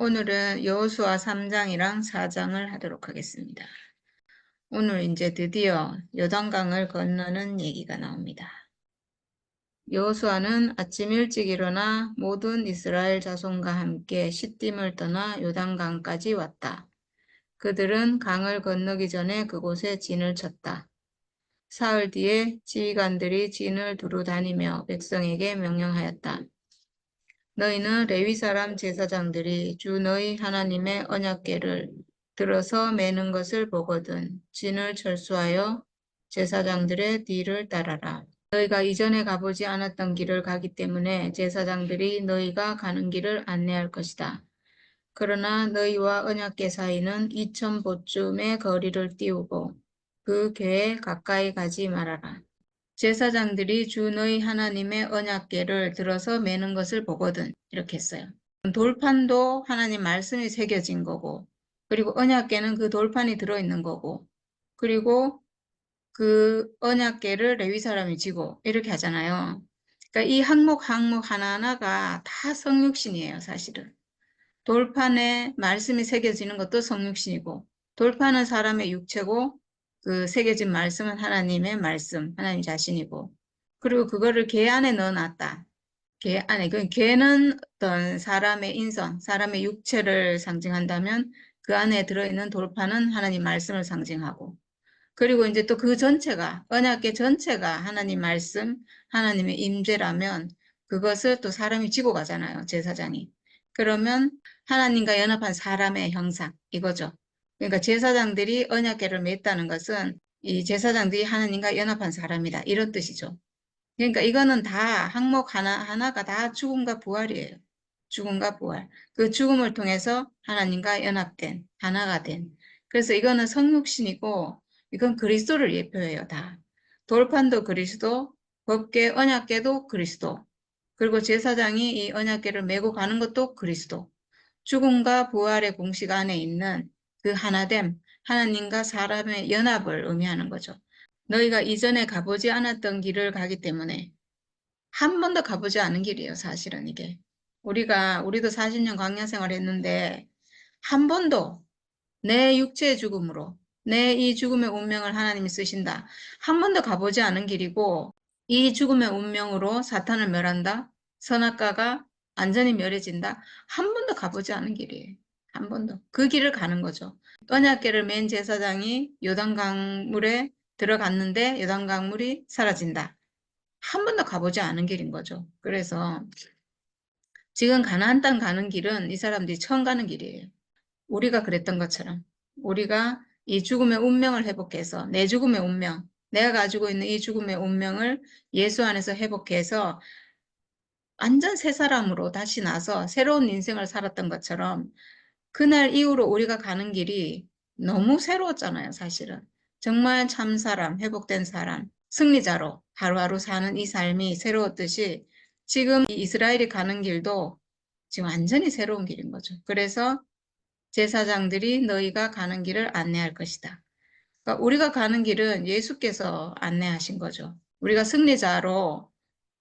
오늘은 여호수아 3장이랑 4장을 하도록 하겠습니다. 오늘 이제 드디어 요단강을 건너는 얘기가 나옵니다. 여호수아는 아침 일찍 일어나 모든 이스라엘 자손과 함께 시딤을 떠나 요단강까지 왔다. 그들은 강을 건너기 전에 그곳에 진을 쳤다. 사흘 뒤에 지휘관들이 진을 두루 다니며 백성에게 명령하였다. 너희는 레위 사람 제사장들이 주 너희 하나님의 언약궤를 들어서 매는 것을 보거든 진을 철수하여 제사장들의 뒤를 따라라. 너희가 이전에 가보지 않았던 길을 가기 때문에 제사장들이 너희가 가는 길을 안내할 것이다. 그러나 너희와 언약궤 사이는 2000보쯤의 거리를 띄우고 그 궤에 가까이 가지 말아라. 제사장들이 주 너희 하나님의 언약궤를 들어서 매는 것을 보거든. 이렇게 했어요. 돌판도 하나님 말씀이 새겨진 거고, 그리고 언약궤는 그 돌판이 들어있는 거고, 그리고 그 언약궤를 레위 사람이 지고 이렇게 하잖아요. 그러니까 이 항목 하나하나가 다 성육신이에요, 사실은. 돌판에 말씀이 새겨지는 것도 성육신이고, 돌판은 사람의 육체고, 그 새겨진 말씀은 하나님의 말씀, 하나님 자신이고, 그리고 그거를 궤 안에 넣어놨다. 궤 안에, 그 궤는 어떤 사람의 인성, 사람의 육체를 상징한다면 그 안에 들어있는 돌판은 하나님 말씀을 상징하고, 그리고 이제 또 그 전체가, 언약궤 전체가 하나님 말씀, 하나님의 임재라면 그것을 또 사람이 지고 가잖아요, 제사장이. 그러면 하나님과 연합한 사람의 형상, 이거죠. 그러니까 제사장들이 언약궤를 맸다는 것은 이 제사장들이 하나님과 연합한 사람이다, 이런 뜻이죠. 그러니까 이거는 다 항목 하나하나가 다 죽음과 부활이에요. 죽음과 부활. 그 죽음을 통해서 하나님과 연합된, 하나가 된. 그래서 이거는 성육신이고 이건 그리스도를 예표해요, 다. 돌판도 그리스도, 법궤, 언약궤도 그리스도. 그리고 제사장이 이 언약궤를 메고 가는 것도 그리스도. 죽음과 부활의 공식 안에 있는 그 하나됨, 하나님과 사람의 연합을 의미하는 거죠. 너희가 이전에 가보지 않았던 길을 가기 때문에 한 번도 가보지 않은 길이에요, 사실은 이게. 우리도 40년 광야 생활 했는데 한 번도 내 육체의 죽음으로 내 이 죽음의 운명을 하나님이 쓰신다. 한 번도 가보지 않은 길이고 이 죽음의 운명으로 사탄을 멸한다. 선악과가 완전히 멸해진다. 한 번도 가보지 않은 길이에요. 한 번도. 그 길을 가는 거죠. 언약궤를 맨 제사장이 요단강물에 들어갔는데 요단강물이 사라진다. 한 번도 가보지 않은 길인 거죠. 그래서 지금 가나안 땅 가는 길은 이 사람들이 처음 가는 길이에요. 우리가 그랬던 것처럼 우리가 이 죽음의 운명을 회복해서 내 죽음의 운명, 내가 가지고 있는 이 죽음의 운명을 예수 안에서 회복해서 완전 새 사람으로 다시 나서 새로운 인생을 살았던 것처럼 그날 이후로 우리가 가는 길이 너무 새로웠잖아요, 사실은. 정말 참 사람, 회복된 사람, 승리자로 하루하루 사는 이 삶이 새로웠듯이 지금 이 이스라엘이 가는 길도 지금 완전히 새로운 길인 거죠. 그래서 제사장들이 너희가 가는 길을 안내할 것이다. 그러니까 우리가 가는 길은 예수께서 안내하신 거죠. 우리가 승리자로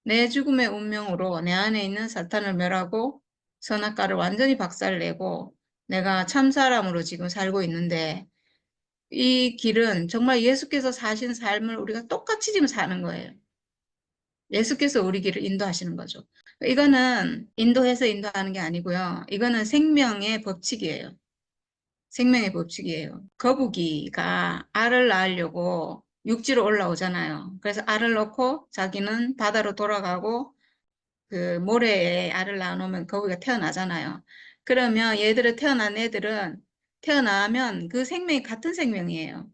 내 죽음의 운명으로 내 안에 있는 사탄을 멸하고 선악과를 완전히 박살내고 내가 참 사람으로 지금 살고 있는데 이 길은 정말 예수께서 사신 삶을 우리가 똑같이 지금 사는 거예요. 예수께서 우리 길을 인도하시는 거죠. 이거는 인도해서 인도하는 게 아니고요. 이거는 생명의 법칙이에요. 생명의 법칙이에요. 거북이가 알을 낳으려고 육지로 올라오잖아요. 그래서 알을 넣고 자기는 바다로 돌아가고 그 모래에 알을 낳아놓으면 거북이가 태어나잖아요. 그러면 얘들을 태어난 애들은 태어나면 그 생명이 같은 생명이에요.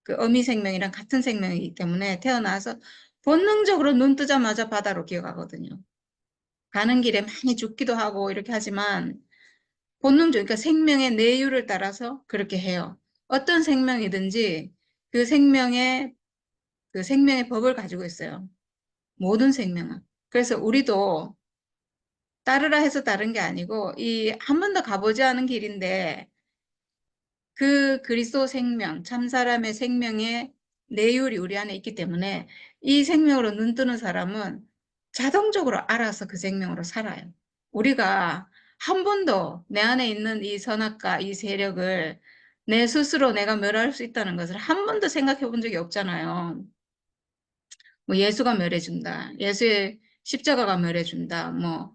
그 어미 생명이랑 같은 생명이기 때문에 태어나서 본능적으로 눈 뜨자마자 바다로 기어가거든요. 가는 길에 많이 죽기도 하고 이렇게 하지만 본능적, 그러니까 생명의 내유를 따라서 그렇게 해요. 어떤 생명이든지 그 생명의 법을 가지고 있어요. 모든 생명은. 그래서 우리도 따르라 해서 다른 게 아니고 이 한 번도 가보지 않은 길인데 그 그리스도 생명, 참 사람의 생명의 내율이 우리 안에 있기 때문에 이 생명으로 눈 뜨는 사람은 자동적으로 알아서 그 생명으로 살아요. 우리가 한 번도 내 안에 있는 이 선악과 이 세력을 내 스스로 내가 멸할 수 있다는 것을 한 번도 생각해 본 적이 없잖아요. 뭐 예수가 멸해준다. 예수의 십자가가 멸해준다. 뭐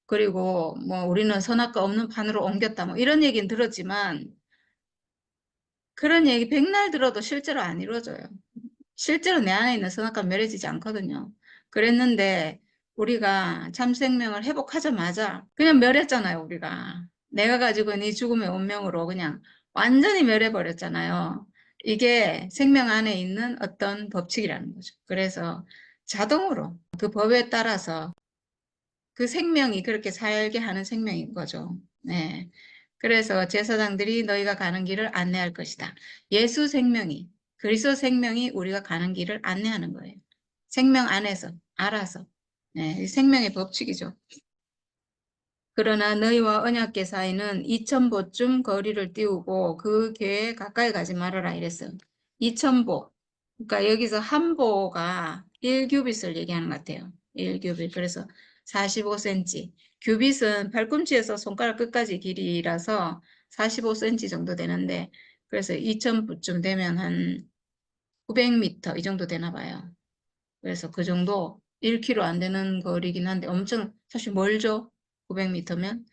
그리고 뭐 우리는 선악과 없는 판으로 옮겼다. 뭐 이런 얘기는 들었지만 그런 얘기 백날 들어도 실제로 안 이루어져요. 실제로 내 안에 있는 선악과 멸해지지 않거든요. 그랬는데 우리가 참생명을 회복하자마자 그냥 멸했잖아요, 우리가. 내가 가지고 있는 이 죽음의 운명으로 그냥 완전히 멸해버렸잖아요. 이게 생명 안에 있는 어떤 법칙이라는 거죠. 그래서 자동으로 그 법에 따라서 그 생명이 그렇게 살게 하는 생명인 거죠. 네. 그래서 제사장들이 너희가 가는 길을 안내할 것이다. 예수 생명이, 그리스도 생명이 우리가 가는 길을 안내하는 거예요. 생명 안에서, 알아서. 네, 생명의 법칙이죠. 그러나 너희와 언약궤 사이는 2000보쯤 거리를 띄우고 그 궤에 가까이 가지 말아라 이랬어요. 2000보. 그러니까 여기서 한 보가 1규빗을 얘기하는 것 같아요. 1규빗. 그래서 45cm. 규빗은 발꿈치에서 손가락 끝까지 길이라서 45cm 정도 되는데 그래서 2000보쯤 되면 한 900m 이 정도 되나 봐요. 그래서 그 정도 1km 안 되는 거리긴 한데 엄청 사실 멀죠? 900m면.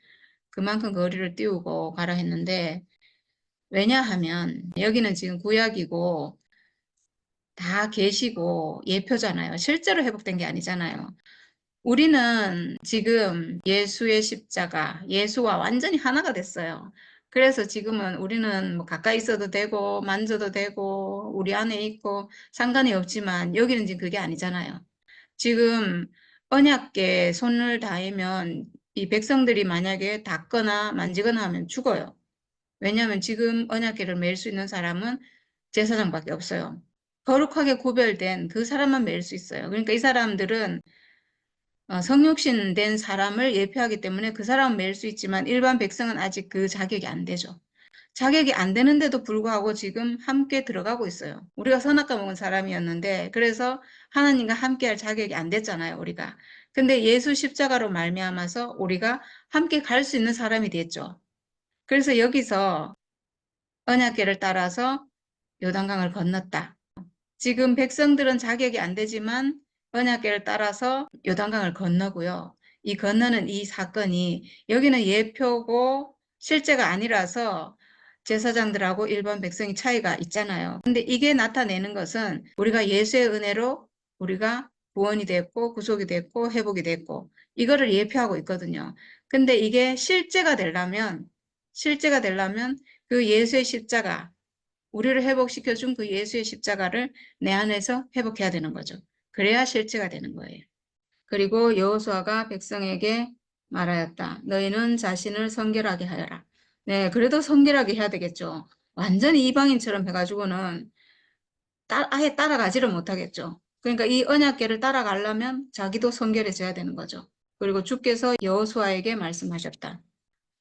그만큼 거리를 띄우고 가라 했는데 왜냐하면 여기는 지금 구약이고 다 계시고 예표잖아요. 실제로 회복된 게 아니잖아요. 우리는 지금 예수의 십자가, 예수와 완전히 하나가 됐어요. 그래서 지금은 우리는 뭐 가까이 있어도 되고 만져도 되고 우리 안에 있고 상관이 없지만 여기는 지금 그게 아니잖아요. 지금 언약궤 손을 닿으면 이 백성들이 만약에 닿거나 만지거나 하면 죽어요. 왜냐하면 지금 언약궤를 맬 수 있는 사람은 제사장밖에 없어요. 거룩하게 구별된 그 사람만 맬 수 있어요. 그러니까 이 사람들은 성육신 된 사람을 예표하기 때문에 그 사람은 맬 수 있지만 일반 백성은 아직 그 자격이 안 되죠. 자격이 안 되는데도 불구하고 지금 함께 들어가고 있어요. 우리가 선악과 먹은 사람이었는데 그래서 하나님과 함께할 자격이 안 됐잖아요, 우리가. 근데 예수 십자가로 말미암아서 우리가 함께 갈 수 있는 사람이 됐죠. 그래서 여기서 언약궤를 따라서 요단강을 건넜다. 지금 백성들은 자격이 안 되지만 언약궤를 따라서 요단강을 건너고요. 이 건너는 이 사건이 여기는 예표고 실제가 아니라서 제사장들하고 일반 백성이 차이가 있잖아요. 근데 이게 나타내는 것은 우리가 예수의 은혜로 우리가 구원이 됐고 구속이 됐고 회복이 됐고 이거를 예표하고 있거든요. 근데 이게 실제가 되려면 그 예수의 십자가 우리를 회복시켜준 그 예수의 십자가를 내 안에서 회복해야 되는 거죠. 그래야 실체가 되는 거예요. 그리고 여호수아가 백성에게 말하였다. 너희는 자신을 성결하게 하여라. 네, 그래도 성결하게 해야 되겠죠. 완전히 이방인처럼 해가지고는 아예 따라가지를 못하겠죠. 그러니까 이 언약궤를 따라가려면 자기도 성결해져야 되는 거죠. 그리고 주께서 여호수아에게 말씀하셨다.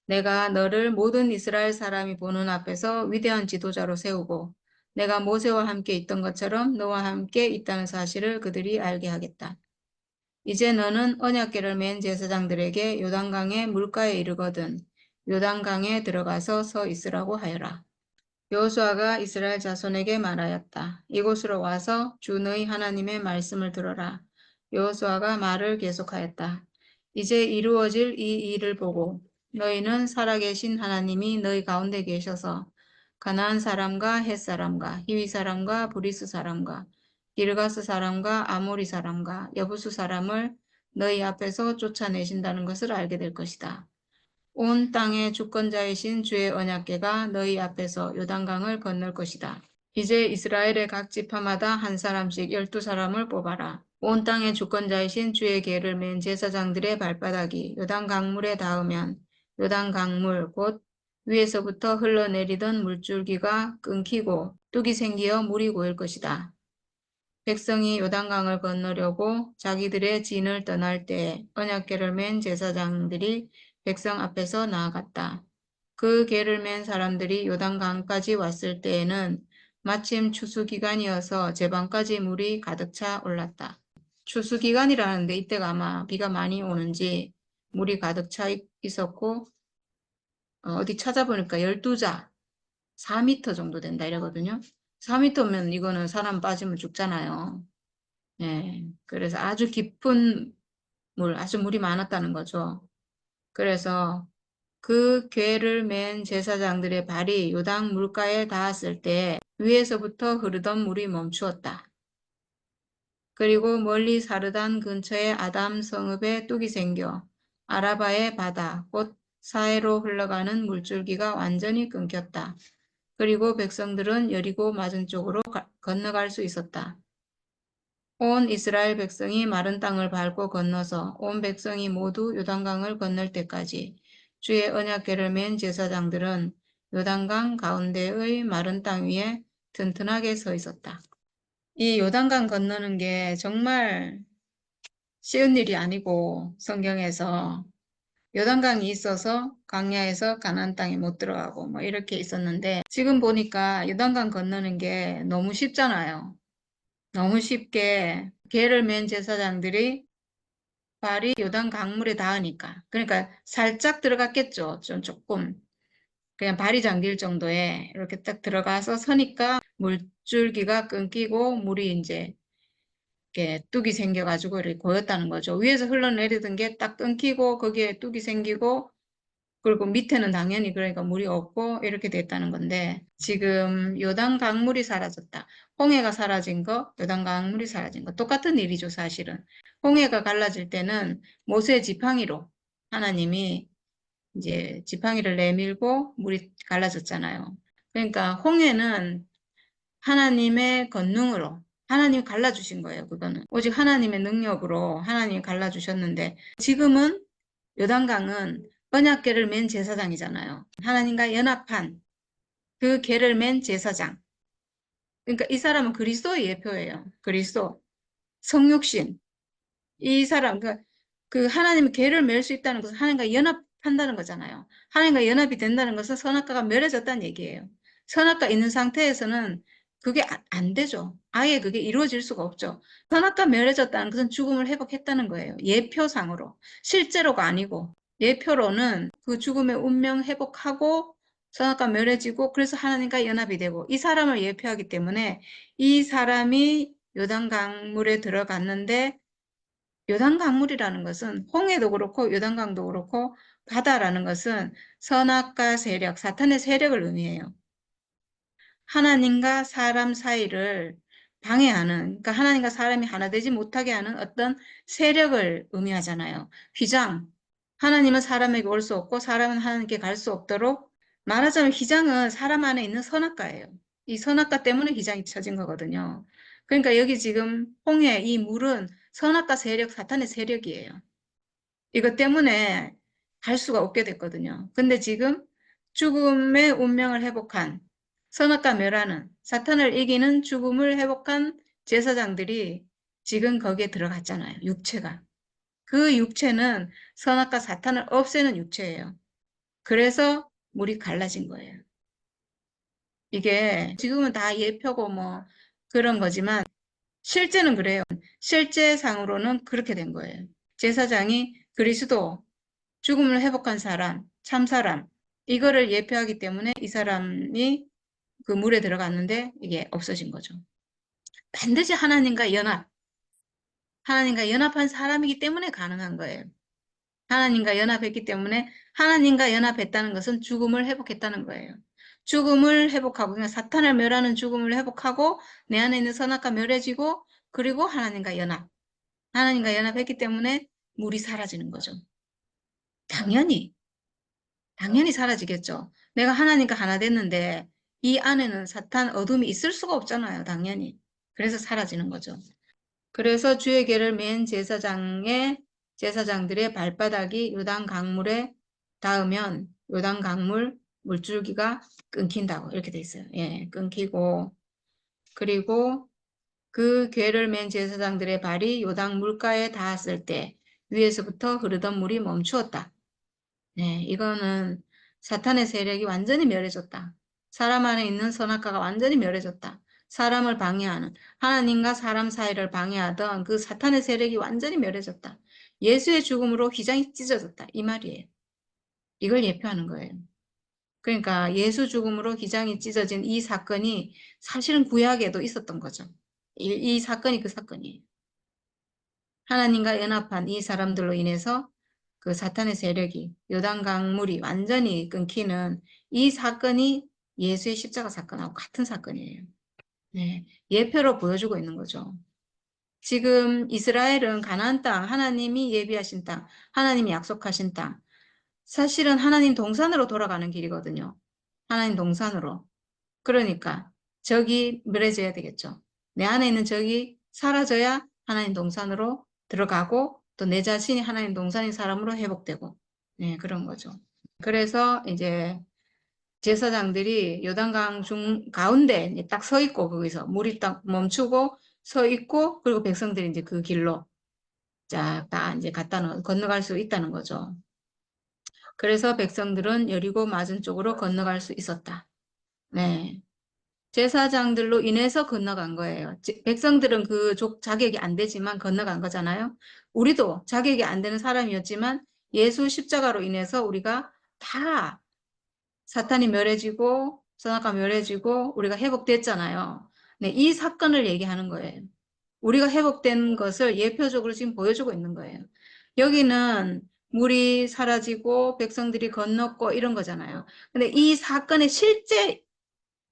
내가 너를 모든 이스라엘 사람이 보는 앞에서 위대한 지도자로 세우고 내가 모세와 함께 있던 것처럼 너와 함께 있다는 사실을 그들이 알게 하겠다. 이제 너는 언약궤를 맨 제사장들에게 요단강의 물가에 이르거든 요단강에 들어가서 서 있으라고 하여라. 여호수아가 이스라엘 자손에게 말하였다. 이곳으로 와서 주 너희 하나님의 말씀을 들어라. 여호수아가 말을 계속하였다. 이제 이루어질 이 일을 보고 너희는 살아계신 하나님이 너희 가운데 계셔서 가나안 사람과 헷 사람과 히위 사람과 브리스 사람과 기르가스 사람과 아모리 사람과 여부수 사람을 너희 앞에서 쫓아내신다는 것을 알게 될 것이다. 온 땅의 주권자이신 주의 언약궤가 너희 앞에서 요단강을 건널 것이다. 이제 이스라엘의 각 지파마다 한 사람씩 12사람을 뽑아라. 온 땅의 주권자이신 주의 궤를 맨 제사장들의 발바닥이 요단강물에 닿으면 요단강물 곧 위에서부터 흘러내리던 물줄기가 끊기고 뚝이 생기어 물이 고일 것이다. 백성이 요단강을 건너려고 자기들의 진을 떠날 때에 언약궤를 맨 제사장들이 백성 앞에서 나아갔다. 그 궤를 맨 사람들이 요단강까지 왔을 때에는 마침 추수기간이어서 제방까지 물이 가득 차 올랐다. 추수기간이라는데 이때가 아마 비가 많이 오는지 물이 가득 차 있었고 어디 찾아보니까 12자 4m 정도 된다 이러거든요. 4m면 이거는 사람 빠지면 죽잖아요. 예, 그래서 아주 깊은 물, 아주 물이 많았다는 거죠. 그래서 그 궤를 맨 제사장들의 발이 요당 물가에 닿았을 때 위에서부터 흐르던 물이 멈추었다. 그리고 멀리 사르단 근처의 아담 성읍에 뚝이 생겨 아라바의 바다, 곧 사해로 흘러가는 물줄기가 완전히 끊겼다. 그리고 백성들은 여리고 맞은 쪽으로 건너갈 수 있었다. 온 이스라엘 백성이 마른 땅을 밟고 건너서 온 백성이 모두 요단강을 건널 때까지 주의 언약궤를 맨 제사장들은 요단강 가운데의 마른 땅 위에 튼튼하게 서 있었다. 이 요단강 건너는 게 정말 쉬운 일이 아니고 성경에서 요단강이 있어서 광야에서 가나안 땅에 못 들어가고 뭐 이렇게 있었는데 지금 보니까 요단강 건너는 게 너무 쉽잖아요. 너무 쉽게 개를 맨 제사장들이 발이 요단 강물에 닿으니까 그러니까 살짝 들어갔겠죠. 좀 조금 그냥 발이 잠길 정도에 이렇게 딱 들어가서 서니까 물줄기가 끊기고 물이 이제 이렇게 뚝이 생겨가지고 이렇게 고였다는 거죠. 위에서 흘러내리던 게 딱 끊기고 거기에 뚝이 생기고 그리고 밑에는 당연히 그러니까 물이 없고 이렇게 됐다는 건데 지금 요단 강물이 사라졌다. 홍해가 사라진 거, 요단 강물이 사라진 거 똑같은 일이죠, 사실은. 홍해가 갈라질 때는 모세 지팡이로 하나님이 이제 지팡이를 내밀고 물이 갈라졌잖아요. 그러니까 홍해는 하나님의 권능으로 하나님이 갈라주신 거예요, 그거는. 오직 하나님의 능력으로 하나님이 갈라주셨는데 지금은 요단강은 언약궤를 맨 제사장이잖아요. 하나님과 연합한 그 궤를 맨 제사장. 그러니까 이 사람은 그리스도의 예표예요. 그리스도. 성육신. 이 사람, 그 하나님의 궤를 맬 수 있다는 것은 하나님과 연합한다는 거잖아요. 하나님과 연합이 된다는 것은 선악과가 멸해졌다는 얘기예요. 선악과 있는 상태에서는 그게 안 되죠. 아예 그게 이루어질 수가 없죠. 선악과 멸해졌다는 것은 죽음을 회복했다는 거예요. 예표상으로. 실제로가 아니고. 예표로는 그 죽음의 운명 회복하고 선악과 멸해지고 그래서 하나님과 연합이 되고 이 사람을 예표하기 때문에 이 사람이 요단강물에 들어갔는데 요단강물이라는 것은 홍해도 그렇고 요단강도 그렇고 바다라는 것은 선악과 세력, 사탄의 세력을 의미해요. 하나님과 사람 사이를 방해하는, 그러니까 하나님과 사람이 하나 되지 못하게 하는 어떤 세력을 의미하잖아요. 휘장, 하나님은 사람에게 올 수 없고 사람은 하나님께 갈 수 없도록 말하자면 휘장은 사람 안에 있는 선악과예요. 이 선악과 때문에 휘장이 쳐진 거거든요. 그러니까 여기 지금 홍해 이 물은 선악과 세력, 사탄의 세력이에요. 이것 때문에 갈 수가 없게 됐거든요. 근데 지금 죽음의 운명을 회복한 선악과 멸하는 사탄을 이기는 죽음을 회복한 제사장들이 지금 거기에 들어갔잖아요. 육체가. 그 육체는 선악과 사탄을 없애는 육체예요. 그래서 물이 갈라진 거예요. 이게 지금은 다 예표고 뭐 그런 거지만 실제는 그래요. 실제상으로는 그렇게 된 거예요. 제사장이 그리스도 죽음을 회복한 사람, 참사람 이거를 예표하기 때문에 이 사람이 그 물에 들어갔는데 이게 없어진 거죠. 반드시 하나님과 연합한 사람이기 때문에 가능한 거예요. 하나님과 연합했기 때문에 하나님과 연합했다는 것은 죽음을 회복했다는 거예요. 죽음을 회복하고 그냥 사탄을 멸하는 죽음을 회복하고 내 안에 있는 선악과 멸해지고 그리고 하나님과 연합했기 때문에 물이 사라지는 거죠. 당연히 사라지겠죠. 내가 하나님과 하나 됐는데 이 안에는 사탄 어둠이 있을 수가 없잖아요. 당연히. 그래서 사라지는 거죠. 그래서 주의 계를 맨 제사장들의 발바닥이 요단 강물에 닿으면 요단 강물 물줄기가 끊긴다고 이렇게 돼 있어요. 예, 끊기고 그리고 그 궤를 맨 제사장들의 발이 요단 물가에 닿았을 때 위에서부터 흐르던 물이 멈추었다. 네, 이거는 사탄의 세력이 완전히 멸해졌다. 사람 안에 있는 선악과가 완전히 멸해졌다. 사람을 방해하는 하나님과 사람 사이를 방해하던 그 사탄의 세력이 완전히 멸해졌다. 예수의 죽음으로 휘장이 찢어졌다. 이 말이에요. 이걸 예표하는 거예요. 그러니까 예수 죽음으로 휘장이 찢어진 이 사건이 사실은 구약에도 있었던 거죠. 이 사건이 그 사건이에요. 하나님과 연합한 이 사람들로 인해서 그 사탄의 세력이 요단강물이 완전히 끊기는 이 사건이 예수의 십자가 사건하고 같은 사건이에요. 네, 예표로 보여주고 있는 거죠. 지금 이스라엘은 가나안 땅, 하나님이 예비하신 땅, 하나님이 약속하신 땅, 사실은 하나님 동산으로 돌아가는 길이거든요. 하나님 동산으로. 그러니까 적이 멸해져야 되겠죠. 내 안에 있는 적이 사라져야 하나님 동산으로 들어가고 또 내 자신이 하나님 동산인 사람으로 회복되고 네, 그런 거죠. 그래서 이제 제사장들이 요단강 중 가운데 딱 서 있고 거기서 물이 딱 멈추고 서 있고 그리고 백성들이 이제 그 길로 쫙 다 이제 건너갈 수 있다는 거죠. 그래서 백성들은 여리고 맞은 쪽으로 건너갈 수 있었다. 네. 제사장들로 인해서 건너간 거예요. 백성들은 그 자격이 안 되지만 건너간 거잖아요. 우리도 자격이 안 되는 사람이었지만 예수 십자가로 인해서 우리가 다 사탄이 멸해지고 선악과 멸해지고 우리가 회복됐잖아요. 네, 이 사건을 얘기하는 거예요. 우리가 회복된 것을 예표적으로 지금 보여주고 있는 거예요. 여기는 물이 사라지고 백성들이 건넜고 이런 거잖아요. 근데 이 사건의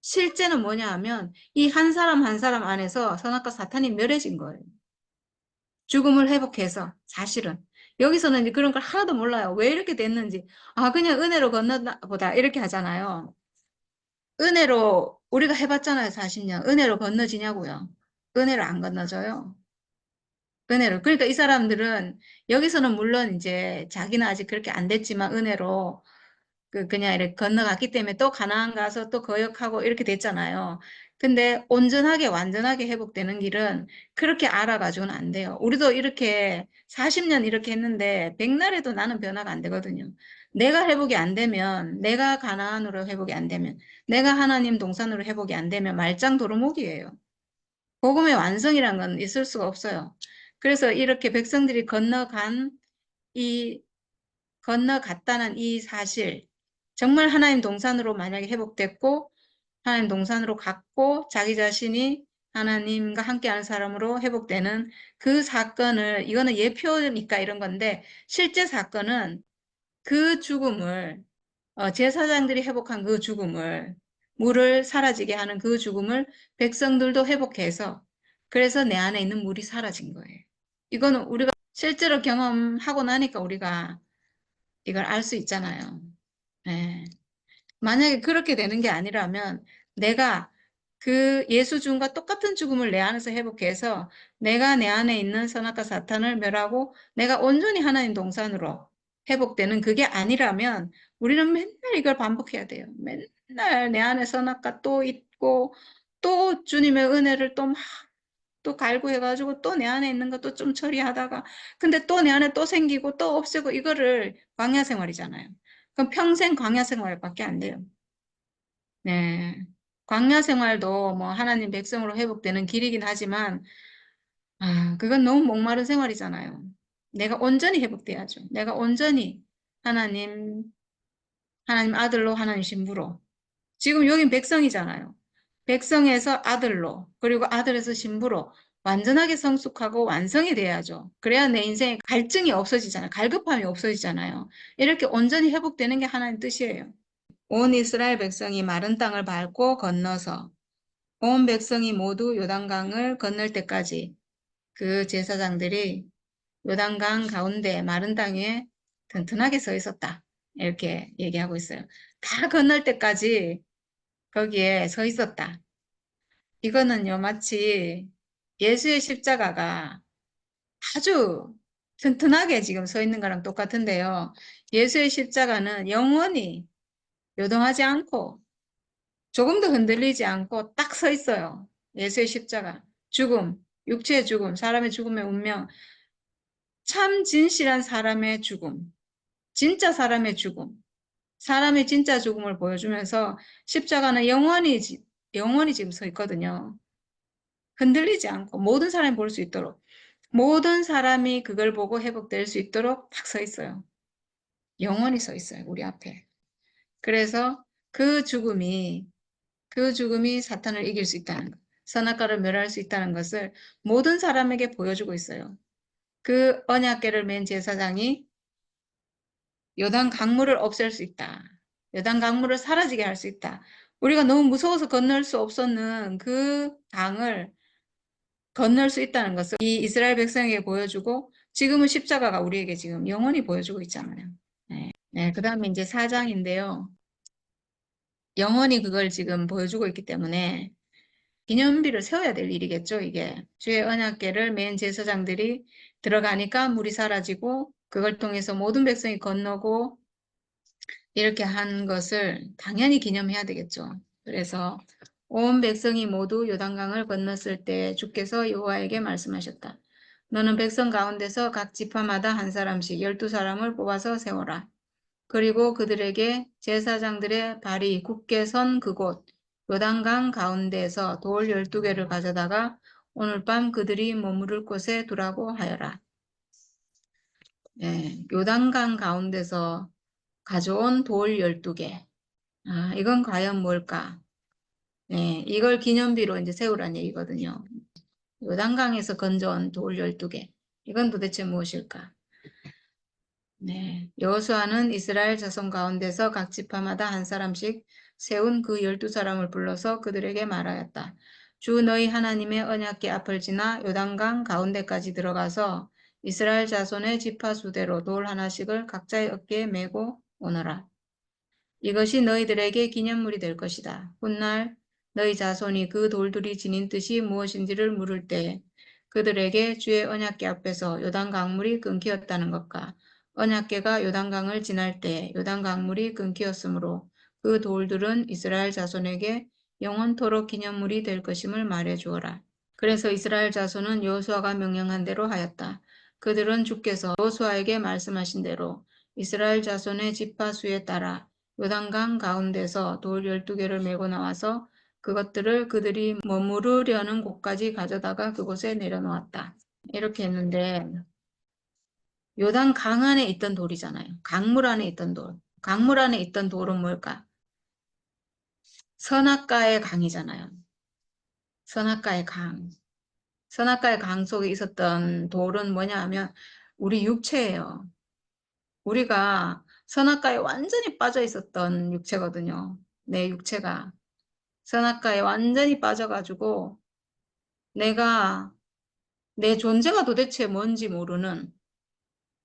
실제는 뭐냐 하면 이 한 사람 한 사람 안에서 선악과 사탄이 멸해진 거예요. 죽음을 회복해서 사실은. 여기서는 이제 그런 걸 하나도 몰라요. 왜 이렇게 됐는지. 아, 그냥 은혜로 건너다 보다 이렇게 하잖아요. 은혜로 우리가 해봤잖아요. 40년. 은혜로 건너지냐고요. 은혜로 안 건너져요. 은혜로. 그러니까 이 사람들은 여기서는 물론 이제 자기는 아직 그렇게 안 됐지만 은혜로 그냥 이렇게 건너갔기 때문에 또 가나안 가서 또 거역하고 이렇게 됐잖아요. 근데 온전하게 완전하게 회복되는 길은 그렇게 알아가지고는 안 돼요. 우리도 이렇게 40년 이렇게 했는데 백날에도 나는 변화가 안 되거든요. 내가 회복이 안 되면, 내가 가나안으로 회복이 안 되면, 내가 하나님 동산으로 회복이 안 되면 말짱 도루묵이에요. 복음의 완성이란 건 있을 수가 없어요. 그래서 이렇게 백성들이 이 건너갔다는 이 사실, 정말 하나님 동산으로 만약에 회복됐고, 하나님 동산으로 갔고, 자기 자신이 하나님과 함께하는 사람으로 회복되는 그 사건을, 이거는 예표니까 이런 건데, 실제 사건은 그 죽음을, 제사장들이 회복한 그 죽음을, 물을 사라지게 하는 그 죽음을 백성들도 회복해서, 그래서 내 안에 있는 물이 사라진 거예요. 이거는 우리가 실제로 경험하고 나니까 우리가 이걸 알 수 있잖아요. 네. 만약에 그렇게 되는 게 아니라면 내가 그 예수 죽음과 똑같은 죽음을 내 안에서 회복해서 내가 내 안에 있는 선악과 사탄을 멸하고 내가 온전히 하나님 동산으로 회복되는 그게 아니라면 우리는 맨날 이걸 반복해야 돼요. 맨날 내 안에 선악과 또 있고 또 주님의 은혜를 또 갈구해가지고 또 내 안에 있는 것도 좀 처리하다가 근데 또 내 안에 또 생기고 또 없애고 이거를 광야 생활이잖아요. 그럼 평생 광야 생활밖에 안 돼요. 네. 광야 생활도 뭐 하나님 백성으로 회복되는 길이긴 하지만 그건 너무 목마른 생활이잖아요. 내가 온전히 회복돼야죠. 내가 온전히 하나님 아들로 하나님 신부로 지금 여긴 백성이잖아요. 백성에서 아들로, 그리고 아들에서 신부로 완전하게 성숙하고 완성이 돼야죠. 그래야 내 인생에 갈증이 없어지잖아요. 갈급함이 없어지잖아요. 이렇게 온전히 회복되는 게 하나님 뜻이에요. 온 이스라엘 백성이 마른 땅을 밟고 건너서 온 백성이 모두 요단강을 건널 때까지 그 제사장들이 요단강 가운데 마른 땅에 튼튼하게 서 있었다. 이렇게 얘기하고 있어요. 다 건널 때까지 거기에 서 있었다. 이거는요, 마치 예수의 십자가가 아주 튼튼하게 지금 서 있는 거랑 똑같은데요. 예수의 십자가는 영원히 요동하지 않고 조금도 흔들리지 않고 딱 서 있어요. 예수의 십자가. 죽음, 육체의 죽음, 사람의 죽음의 운명, 참 진실한 사람의 죽음, 진짜 사람의 죽음, 사람의 진짜 죽음을 보여주면서 십자가는 영원히 지금 서 있거든요. 흔들리지 않고 모든 사람이 볼 수 있도록. 모든 사람이 그걸 보고 회복될 수 있도록 딱 서 있어요. 영원히 서 있어요. 우리 앞에. 그래서 그 죽음이 사탄을 이길 수 있다는 것, 선악과를 멸할 수 있다는 것을 모든 사람에게 보여주고 있어요. 그 언약궤를 맨 제사장이 요단 강물을 없앨 수 있다. 요단 강물을 사라지게 할 수 있다. 우리가 너무 무서워서 건널 수 없었는 그 강을 건널 수 있다는 것을 이 이스라엘 백성에게 보여주고 지금은 십자가가 우리에게 지금 영원히 보여주고 있잖아요. 네, 그 다음에 이제 4장인데요. 영원히 그걸 지금 보여주고 있기 때문에 기념비를 세워야 될 일이겠죠, 이게. 주의 언약궤를 맨 제사장들이 들어가니까 물이 사라지고 그걸 통해서 모든 백성이 건너고 이렇게 한 것을 당연히 기념해야 되겠죠. 그래서 온 백성이 모두 요단강을 건넜을 때 주께서 여호와에게 말씀하셨다. 너는 백성 가운데서 각 지파마다 한 사람씩 12사람을 뽑아서 세워라. 그리고 그들에게 제사장들의 발이 굳게 선 그곳 요단강 가운데에서 돌 12개를 가져다가 오늘 밤 그들이 머무를 곳에 두라고 하여라. 요단강 가운데서 가져온 돌 12개. 이건 과연 뭘까? 이걸 기념비로 이제 세우라는 얘기거든요. 요단강에서 건져온 돌 12개. 이건 도대체 무엇일까? 여호수아는 이스라엘 자손 가운데서 각 지파마다 한 사람씩 세운 그 12사람을 불러서 그들에게 말하였다. 주 너희 하나님의 언약궤 앞을 지나 요단강 가운데까지 들어가서 이스라엘 자손의 지파 수대로 돌 하나씩을 각자의 어깨에 메고 오너라. 이것이 너희들에게 기념물이 될 것이다. 훗날 너희 자손이 그 돌들이 지닌 뜻이 무엇인지를 물을 때 그들에게 주의 언약궤 앞에서 요단 강물이 끊기었다는 것과 언약궤가 요단강을 지날 때 요단 강물이 끊기었으므로 그 돌들은 이스라엘 자손에게 영원토록 기념물이 될 것임을 말해 주어라. 그래서 이스라엘 자손은 여호수아가 명령한 대로 하였다. 그들은 주께서 여호수아에게 말씀하신 대로 이스라엘 자손의 지파 수에 따라 요단강 가운데서 돌 12개를 메고 나와서 그것들을 그들이 머무르려는 곳까지 가져다가 그곳에 내려놓았다. 이렇게 했는데 요단 강 안에 있던 돌이잖아요. 강물 안에 있던 돌. 강물 안에 있던 돌은 뭘까? 선악과의 강이잖아요. 선악과의 강. 선악과의 강 속에 있었던 돌은 뭐냐 하면 우리 육체예요. 우리가 선악과에 완전히 빠져 있었던 육체거든요. 내 육체가. 선악과에 완전히 빠져가지고 내가 내 존재가 도대체 뭔지 모르는,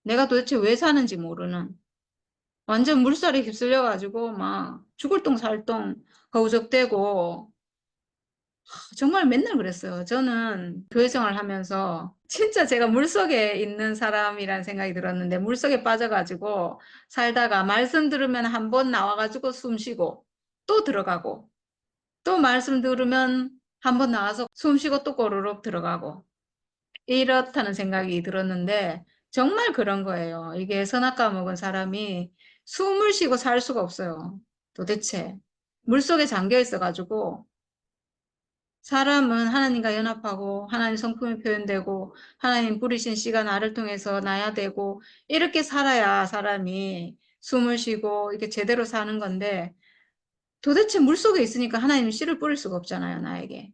내가 도대체 왜 사는지 모르는 완전 물살에 휩쓸려가지고 막 죽을 똥 살 똥 허우적대고 정말 맨날 그랬어요. 저는 교회 생활하면서 진짜 제가 물속에 있는 사람이라는 생각이 들었는데 물속에 빠져가지고 살다가 말씀 들으면 한 번 나와가지고 숨 쉬고 또 들어가고 또 말씀 들으면 한 번 나와서 숨 쉬고 또 꼬르륵 들어가고 이렇다는 생각이 들었는데 정말 그런 거예요. 이게 선악과 먹은 사람이 숨을 쉬고 살 수가 없어요. 도대체 물속에 잠겨 있어가지고 사람은 하나님과 연합하고 하나님 성품이 표현되고 하나님 뿌리신 씨가 나를 통해서 나야 되고 이렇게 살아야 사람이 숨을 쉬고 이렇게 제대로 사는 건데 도대체 물속에 있으니까 하나님 씨를 뿌릴 수가 없잖아요, 나에게.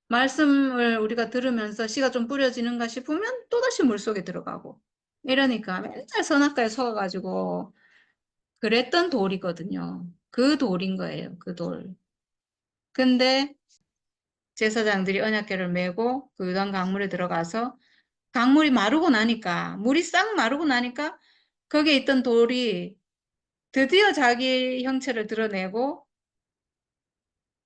말씀을 우리가 들으면서 씨가 좀 뿌려지는가 싶으면 또다시 물속에 들어가고 이러니까 맨날 선악과에 속아가지고 그랬던 돌이거든요. 그 돌인 거예요, 그 돌. 근데 제사장들이 언약궤를 메고 그 요단 강물에 들어가서 강물이 마르고 나니까 물이 싹 마르고 나니까 거기에 있던 돌이 드디어 자기 형체를 드러내고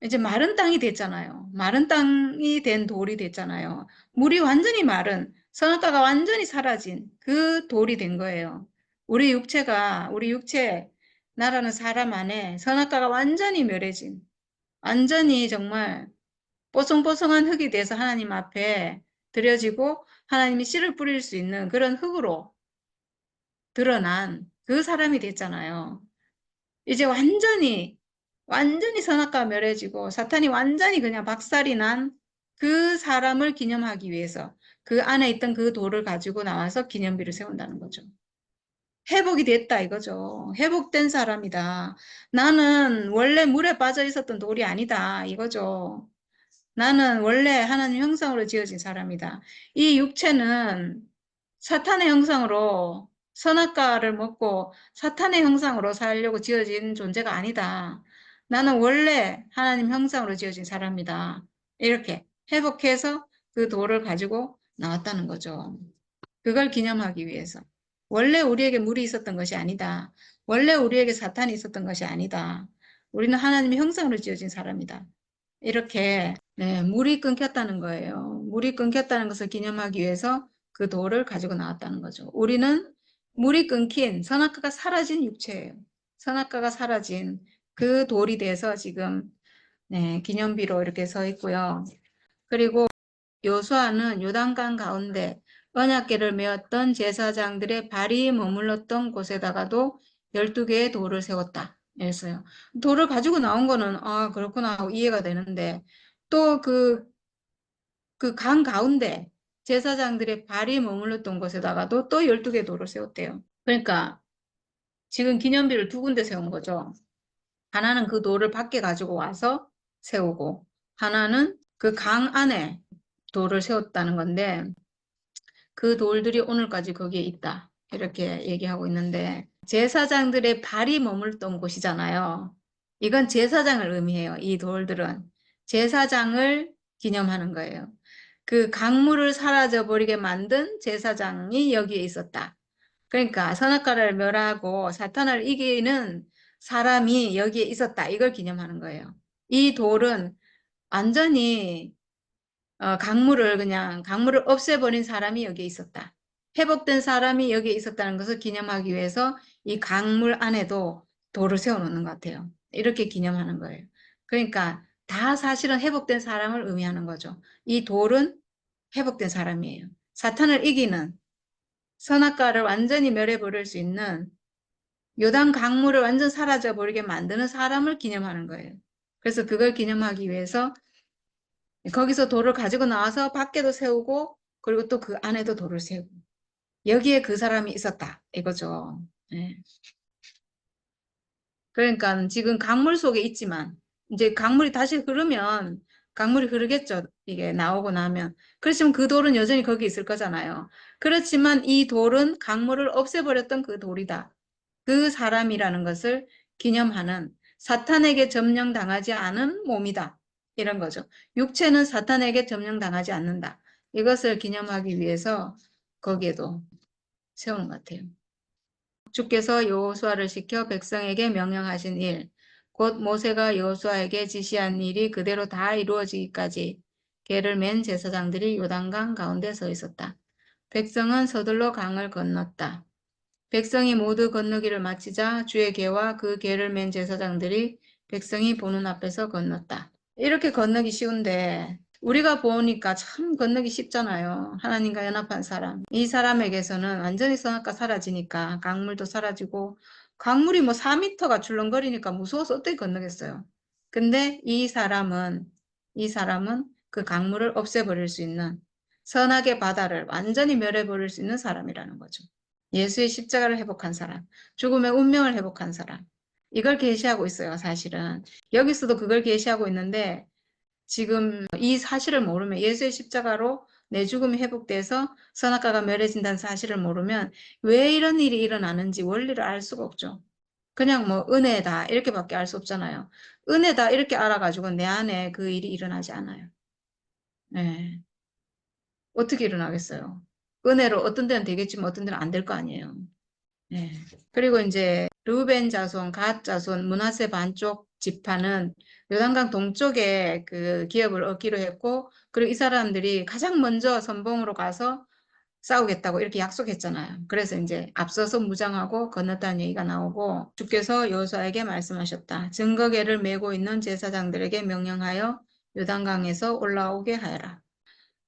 이제 마른 땅이 됐잖아요. 마른 땅이 된 돌이 됐잖아요. 물이 완전히 마른 선악과가 완전히 사라진 그 돌이 된 거예요. 우리 육체 나라는 사람 안에 선악과가 완전히 멸해진 완전히 정말 뽀송뽀송한 흙이 돼서 하나님 앞에 드려지고 하나님이 씨를 뿌릴 수 있는 그런 흙으로 드러난 그 사람이 됐잖아요. 이제 완전히 선악과 멸해지고 사탄이 완전히 그냥 박살이 난 그 사람을 기념하기 위해서 그 안에 있던 그 돌을 가지고 나와서 기념비를 세운다는 거죠. 회복이 됐다 이거죠. 회복된 사람이다. 나는 원래 물에 빠져 있었던 돌이 아니다 이거죠. 나는 원래 하나님 형상으로 지어진 사람이다. 이 육체는 사탄의 형상으로 선악과를 먹고 사탄의 형상으로 살려고 지어진 존재가 아니다. 나는 원래 하나님 형상으로 지어진 사람이다. 이렇게 회복해서 그 돌을 가지고 나왔다는 거죠. 그걸 기념하기 위해서. 원래 우리에게 물이 있었던 것이 아니다. 원래 우리에게 사탄이 있었던 것이 아니다. 우리는 하나님의 형상으로 지어진 사람이다. 이렇게 네, 물이 끊겼다는 거예요. 물이 끊겼다는 것을 기념하기 위해서 그 돌을 가지고 나왔다는 거죠. 우리는 물이 끊긴 선악과가 사라진 육체예요. 선악과가 사라진 그 돌이 돼서 지금 네, 기념비로 이렇게 서 있고요. 그리고 여호수아는 요단강 가운데 언약궤를 메었던 제사장들의 발이 머물렀던 곳에다가도 12개의 돌을 세웠다. 이랬어요. 돌을 가지고 나온 거는 아 그렇구나 하고 이해가 되는데 또 그 강 가운데 제사장들의 발이 머물렀던 곳에다가도 또 12개의 돌을 세웠대요. 그러니까 지금 기념비를 두 군데 세운 거죠. 하나는 그 돌을 밖에 가지고 와서 세우고 하나는 그 강 안에 돌을 세웠다는 건데 그 돌들이 오늘까지 거기에 있다. 이렇게 얘기하고 있는데 제사장들의 발이 머물던 곳이잖아요. 이건 제사장을 의미해요. 이 돌들은. 제사장을 기념하는 거예요. 그 강물을 사라져버리게 만든 제사장이 여기에 있었다. 그러니까 선악과를 멸하고 사탄을 이기는 사람이 여기에 있었다. 이걸 기념하는 거예요. 이 돌은 완전히 강물을 없애버린 사람이 여기에 있었다. 회복된 사람이 여기에 있었다는 것을 기념하기 위해서 이 강물 안에도 돌을 세워놓는 것 같아요. 이렇게 기념하는 거예요. 그러니까 다 사실은 회복된 사람을 의미하는 거죠. 이 돌은 회복된 사람이에요. 사탄을 이기는 선악과를 완전히 멸해버릴 수 있는 요단 강물을 완전 사라져버리게 만드는 사람을 기념하는 거예요. 그래서 그걸 기념하기 위해서 거기서 돌을 가지고 나와서 밖에도 세우고 그리고 또 그 안에도 돌을 세우고 여기에 그 사람이 있었다 이거죠. 네. 그러니까 지금 강물 속에 있지만 이제 강물이 다시 흐르면 강물이 흐르겠죠. 이게 나오고 나면. 그렇지만 그 돌은 여전히 거기 있을 거잖아요. 그렇지만 이 돌은 강물을 없애버렸던 그 돌이다. 그 사람이라는 것을 기념하는 사탄에게 점령당하지 않은 몸이다. 이런 거죠. 육체는 사탄에게 점령당하지 않는다. 이것을 기념하기 위해서 거기에도 세우는 것 같아요. 주께서 여호수아를 시켜 백성에게 명령하신 일, 곧 모세가 여호수아에게 지시한 일이 그대로 다 이루어지기까지 개를 맨 제사장들이 요단강 가운데 서 있었다. 백성은 서둘러 강을 건넜다. 백성이 모두 건너기를 마치자 주의 개와 그 개를 맨 제사장들이 백성이 보는 앞에서 건넜다. 이렇게 건너기 쉬운데 우리가 보니까 참 건너기 쉽잖아요. 하나님과 연합한 사람. 이 사람에게서는 완전히 선악과 사라지니까 강물도 사라지고 강물이 뭐 4m가 출렁거리니까 무서워서 어떻게 건너겠어요. 근데 이 사람은 그 강물을 없애버릴 수 있는 선악의 바다를 완전히 멸해버릴 수 있는 사람이라는 거죠. 예수의 십자가를 회복한 사람, 죽음의 운명을 회복한 사람. 이걸 계시하고 있어요, 사실은. 여기서도 그걸 계시하고 있는데 지금 이 사실을 모르면 예수의 십자가로 내 죽음이 회복돼서 선악과가 멸해진다는 사실을 모르면 왜 이런 일이 일어나는지 원리를 알 수가 없죠. 그냥 뭐 은혜다 이렇게밖에 알 수 없잖아요. 은혜다 이렇게 알아가지고 내 안에 그 일이 일어나지 않아요. 네. 어떻게 일어나겠어요? 은혜로 어떤 데는 되겠지만 어떤 데는 안 될 거 아니에요. 네. 그리고 이제 르우벤 자손, 갓 자손, 므낫세 반쪽 지파는 요단강 동쪽에 그 기업을 얻기로 했고, 그리고 이 사람들이 가장 먼저 선봉으로 가서 싸우겠다고 이렇게 약속했잖아요. 그래서 이제 앞서서 무장하고 건넜다는 얘기가 나오고 주께서 여호수아에게 말씀하셨다. 증거궤를 메고 있는 제사장들에게 명령하여 요단강에서 올라오게 하여라.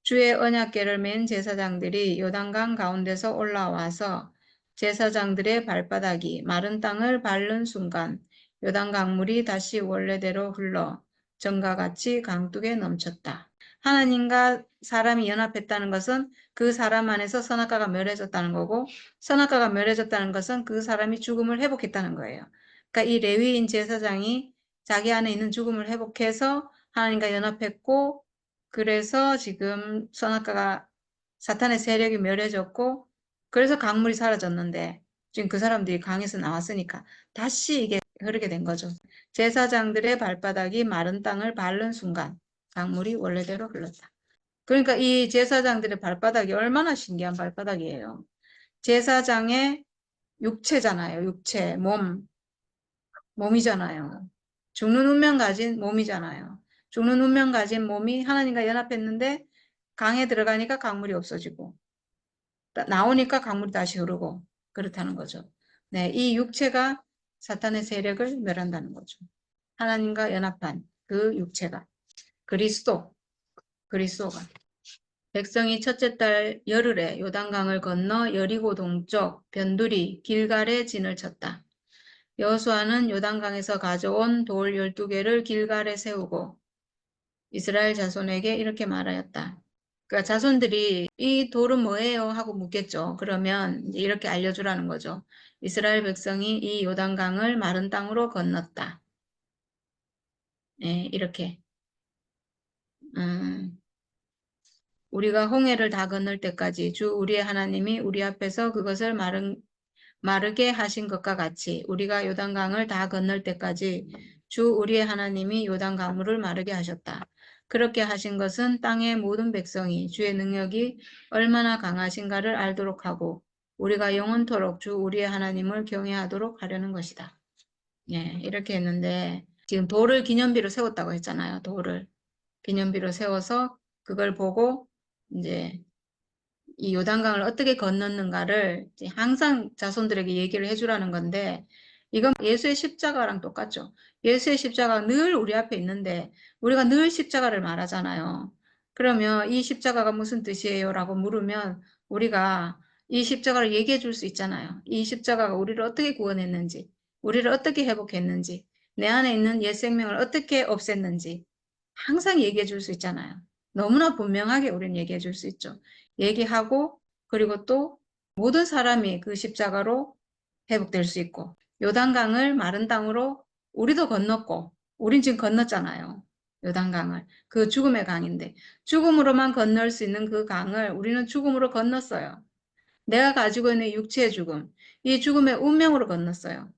주의 언약궤를 맨 제사장들이 요단강 가운데서 올라와서 제사장들의 발바닥이 마른 땅을 밟는 순간 요단 강물이 다시 원래대로 흘러 전과 같이 강둑에 넘쳤다. 하나님과 사람이 연합했다는 것은 그 사람 안에서 선악과가 멸해졌다는 거고, 선악과가 멸해졌다는 것은 그 사람이 죽음을 회복했다는 거예요. 그러니까 이 레위인 제사장이 자기 안에 있는 죽음을 회복해서 하나님과 연합했고, 그래서 지금 선악과가 사탄의 세력이 멸해졌고, 그래서 강물이 사라졌는데, 지금 그 사람들이 강에서 나왔으니까 다시 이게 흐르게 된 거죠. 제사장들의 발바닥이 마른 땅을 밟는 순간 강물이 원래대로 흘렀다. 그러니까 이 제사장들의 발바닥이 얼마나 신기한 발바닥이에요. 제사장의 육체잖아요. 육체, 몸이잖아요. 죽는 운명 가진 몸이잖아요. 죽는 운명 가진 몸이 하나님과 연합했는데 강에 들어가니까 강물이 없어지고 나오니까 강물이 다시 흐르고 그렇다는 거죠. 네, 이 육체가 사탄의 세력을 멸한다는 거죠. 하나님과 연합한 그 육체가 그리스도가 백성이 첫째 달 열흘에 요단강을 건너 여리고 동쪽 변두리 길갈에 진을 쳤다. 여호수아는 요단강에서 가져온 돌 12개를 길갈에 세우고 이스라엘 자손에게 이렇게 말하였다. 그러니까 자손들이 이 돌은 뭐예요? 하고 묻겠죠. 그러면 이렇게 알려주라는 거죠. 이스라엘 백성이 이 요단강을 마른 땅으로 건넜다. 네, 이렇게. 우리가 홍해를 다 건널 때까지 주 우리의 하나님이 우리 앞에서 그것을 마르게 하신 것과 같이 우리가 요단강을 다 건널 때까지 주 우리의 하나님이 요단강물을 마르게 하셨다. 그렇게 하신 것은 땅의 모든 백성이 주의 능력이 얼마나 강하신가를 알도록 하고 우리가 영원토록 주 우리의 하나님을 경외하도록 하려는 것이다. 예, 이렇게 했는데 지금 돌을 기념비로 세웠다고 했잖아요. 돌을 기념비로 세워서 그걸 보고 이제 이 요단강을 어떻게 건넜는가를 항상 자손들에게 얘기를 해주라는 건데 이건 예수의 십자가랑 똑같죠. 예수의 십자가 늘 우리 앞에 있는데 우리가 늘 십자가를 말하잖아요. 그러면 이 십자가가 무슨 뜻이에요? 라고 물으면 우리가 이 십자가를 얘기해 줄 수 있잖아요. 이 십자가가 우리를 어떻게 구원했는지, 우리를 어떻게 회복했는지, 내 안에 있는 옛 생명을 어떻게 없앴는지 항상 얘기해 줄 수 있잖아요. 너무나 분명하게 우리는 얘기해 줄 수 있죠. 얘기하고 그리고 또 모든 사람이 그 십자가로 회복될 수 있고 요단강을 마른 땅으로 우리도 건넜고 우린 지금 건넜잖아요. 요단강을. 그 죽음의 강인데 죽음으로만 건널 수 있는 그 강을 우리는 죽음으로 건넜어요. 내가 가지고 있는 육체의 죽음, 이 죽음의 운명으로 건넜어요.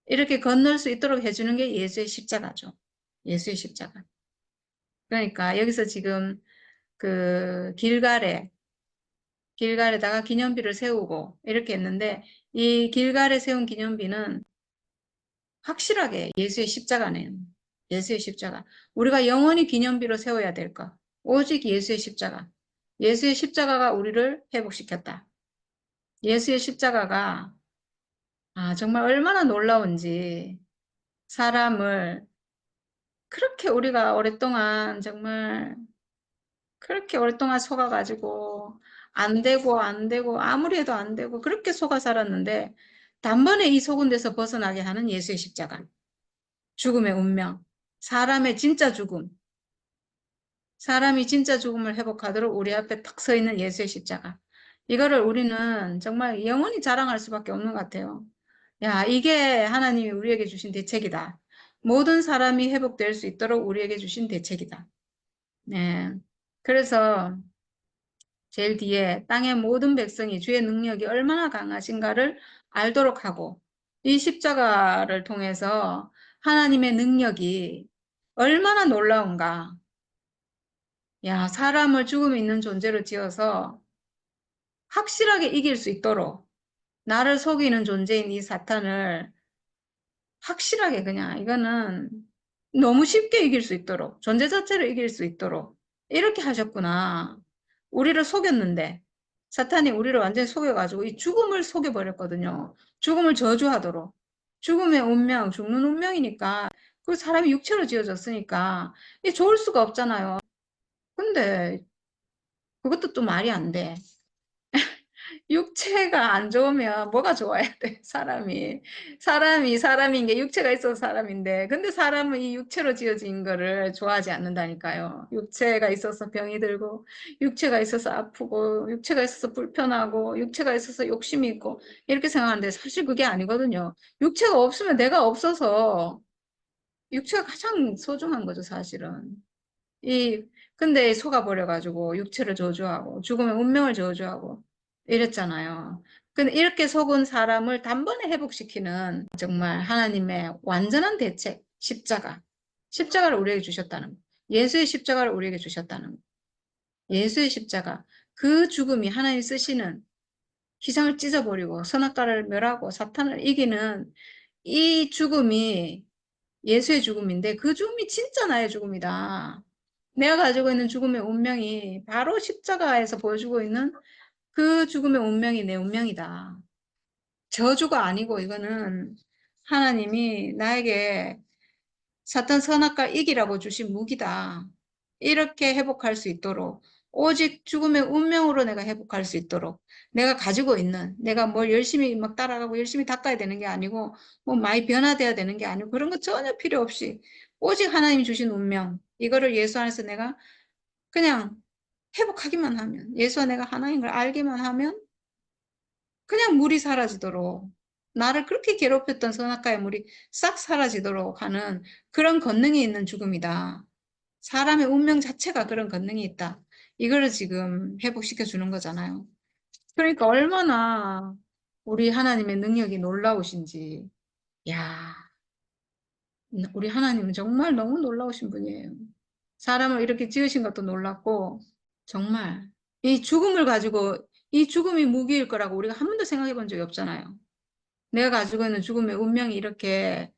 이렇게 건널 수 있도록 해주는 게 예수의 십자가죠. 예수의 십자가. 그러니까 여기서 지금 그 길갈에다가 기념비를 세우고 이렇게 했는데 이 길갈에 세운 기념비는 확실하게 예수의 십자가네요. 예수의 십자가. 우리가 영원히 기념비로 세워야 될 것. 오직 예수의 십자가. 예수의 십자가가 우리를 회복시켰다. 예수의 십자가가 정말 얼마나 놀라운지 사람을 그렇게 우리가 오랫동안 정말 그렇게 오랫동안 속아가지고 안 되고 아무리 해도 안 되고 그렇게 속아 살았는데 단번에 이 속은 데서 벗어나게 하는 예수의 십자가. 죽음의 운명. 사람의 진짜 죽음. 사람이 진짜 죽음을 회복하도록 우리 앞에 탁 서 있는 예수의 십자가. 이거를 우리는 정말 영원히 자랑할 수밖에 없는 것 같아요. 야, 이게 하나님이 우리에게 주신 대책이다. 모든 사람이 회복될 수 있도록 우리에게 주신 대책이다. 네. 그래서 제일 뒤에 땅의 모든 백성이 주의 능력이 얼마나 강하신가를 알도록 하고 이 십자가를 통해서 하나님의 능력이 얼마나 놀라운가. 야, 사람을 죽음에 있는 존재로 지어서 확실하게 이길 수 있도록 나를 속이는 존재인 이 사탄을 확실하게 그냥 이거는 너무 쉽게 이길 수 있도록 존재 자체를 이길 수 있도록 이렇게 하셨구나. 우리를 속였는데 사탄이 우리를 완전히 속여가지고 이 죽음을 속여버렸거든요. 죽음을 저주하도록. 죽음의 운명, 죽는 운명이니까 그 사람이 육체로 지어졌으니까 이 좋을 수가 없잖아요. 근데 그것도 또 말이 안 돼. 육체가 안 좋으면 뭐가 좋아야 돼, 사람이. 사람이 사람인 게 육체가 있어서 사람인데. 근데 사람은 이 육체로 지어진 거를 좋아하지 않는다니까요. 육체가 있어서 병이 들고, 육체가 있어서 아프고, 육체가 있어서 불편하고, 육체가 있어서 욕심이 있고, 이렇게 생각하는데 사실 그게 아니거든요. 육체가 없으면 내가 없어서, 육체가 가장 소중한 거죠, 사실은. 이, 근데 속아버려가지고 육체를 저주하고 죽음의 운명을 저주하고 이랬잖아요. 근데 이렇게 속은 사람을 단번에 회복시키는 정말 하나님의 완전한 대책, 십자가. 십자가를 우리에게 주셨다는 거. 예수의 십자가를 우리에게 주셨다는 거. 예수의 십자가. 그 죽음이 하나님 쓰시는 희생을 찢어버리고 선악과를 멸하고 사탄을 이기는 이 죽음이 예수의 죽음인데 그 죽음이 진짜 나의 죽음이다. 내가 가지고 있는 죽음의 운명이 바로 십자가에서 보여주고 있는 그 죽음의 운명이 내 운명이다. 저주가 아니고 이거는 하나님이 나에게 사탄 선악과 이기라고 주신 무기다. 이렇게 회복할 수 있도록 오직 죽음의 운명으로 내가 회복할 수 있도록 내가 가지고 있는 내가 뭘 열심히 막 따라가고 열심히 닦아야 되는 게 아니고 뭐 많이 변화돼야 되는 게 아니고 그런 거 전혀 필요 없이 오직 하나님 주신 운명 이거를 예수 안에서 내가 그냥 회복하기만 하면 예수와 내가 하나인 걸 알기만 하면 그냥 물이 사라지도록 나를 그렇게 괴롭혔던 선악과의 물이 싹 사라지도록 하는 그런 권능이 있는 죽음이다. 사람의 운명 자체가 그런 권능이 있다. 이거를 지금 회복시켜 주는 거잖아요. 그러니까 얼마나 우리 하나님의 능력이 놀라우신지. 야, 우리 하나님은 정말 너무 놀라우신 분이에요. 사람을 이렇게 지으신 것도 놀랍고 정말 이 죽음을 가지고 이 죽음이 무기일 거라고 우리가 한 번도 생각해 본 적이 없잖아요. 내가 가지고 있는 죽음의 운명이 이렇게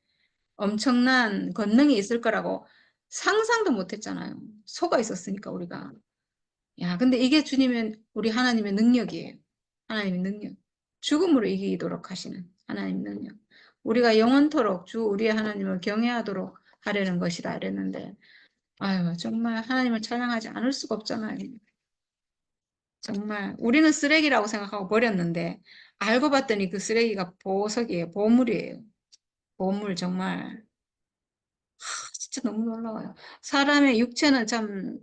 엄청난 권능이 있을 거라고 상상도 못 했잖아요. 속아 있었으니까 우리가. 야, 근데 이게 주님의 우리 하나님의 능력이에요. 하나님의 능력. 죽음으로 이기도록 하시는 하나님의 능력. 우리가 영원토록 주 우리의 하나님을 경외하도록 하려는 것이다 이랬는데 아유 정말 하나님을 찬양하지 않을 수가 없잖아요. 정말 우리는 쓰레기라고 생각하고 버렸는데 알고 봤더니 그 쓰레기가 보석이에요. 보물이에요. 보물 정말 진짜 너무 놀라워요. 사람의 육체는 참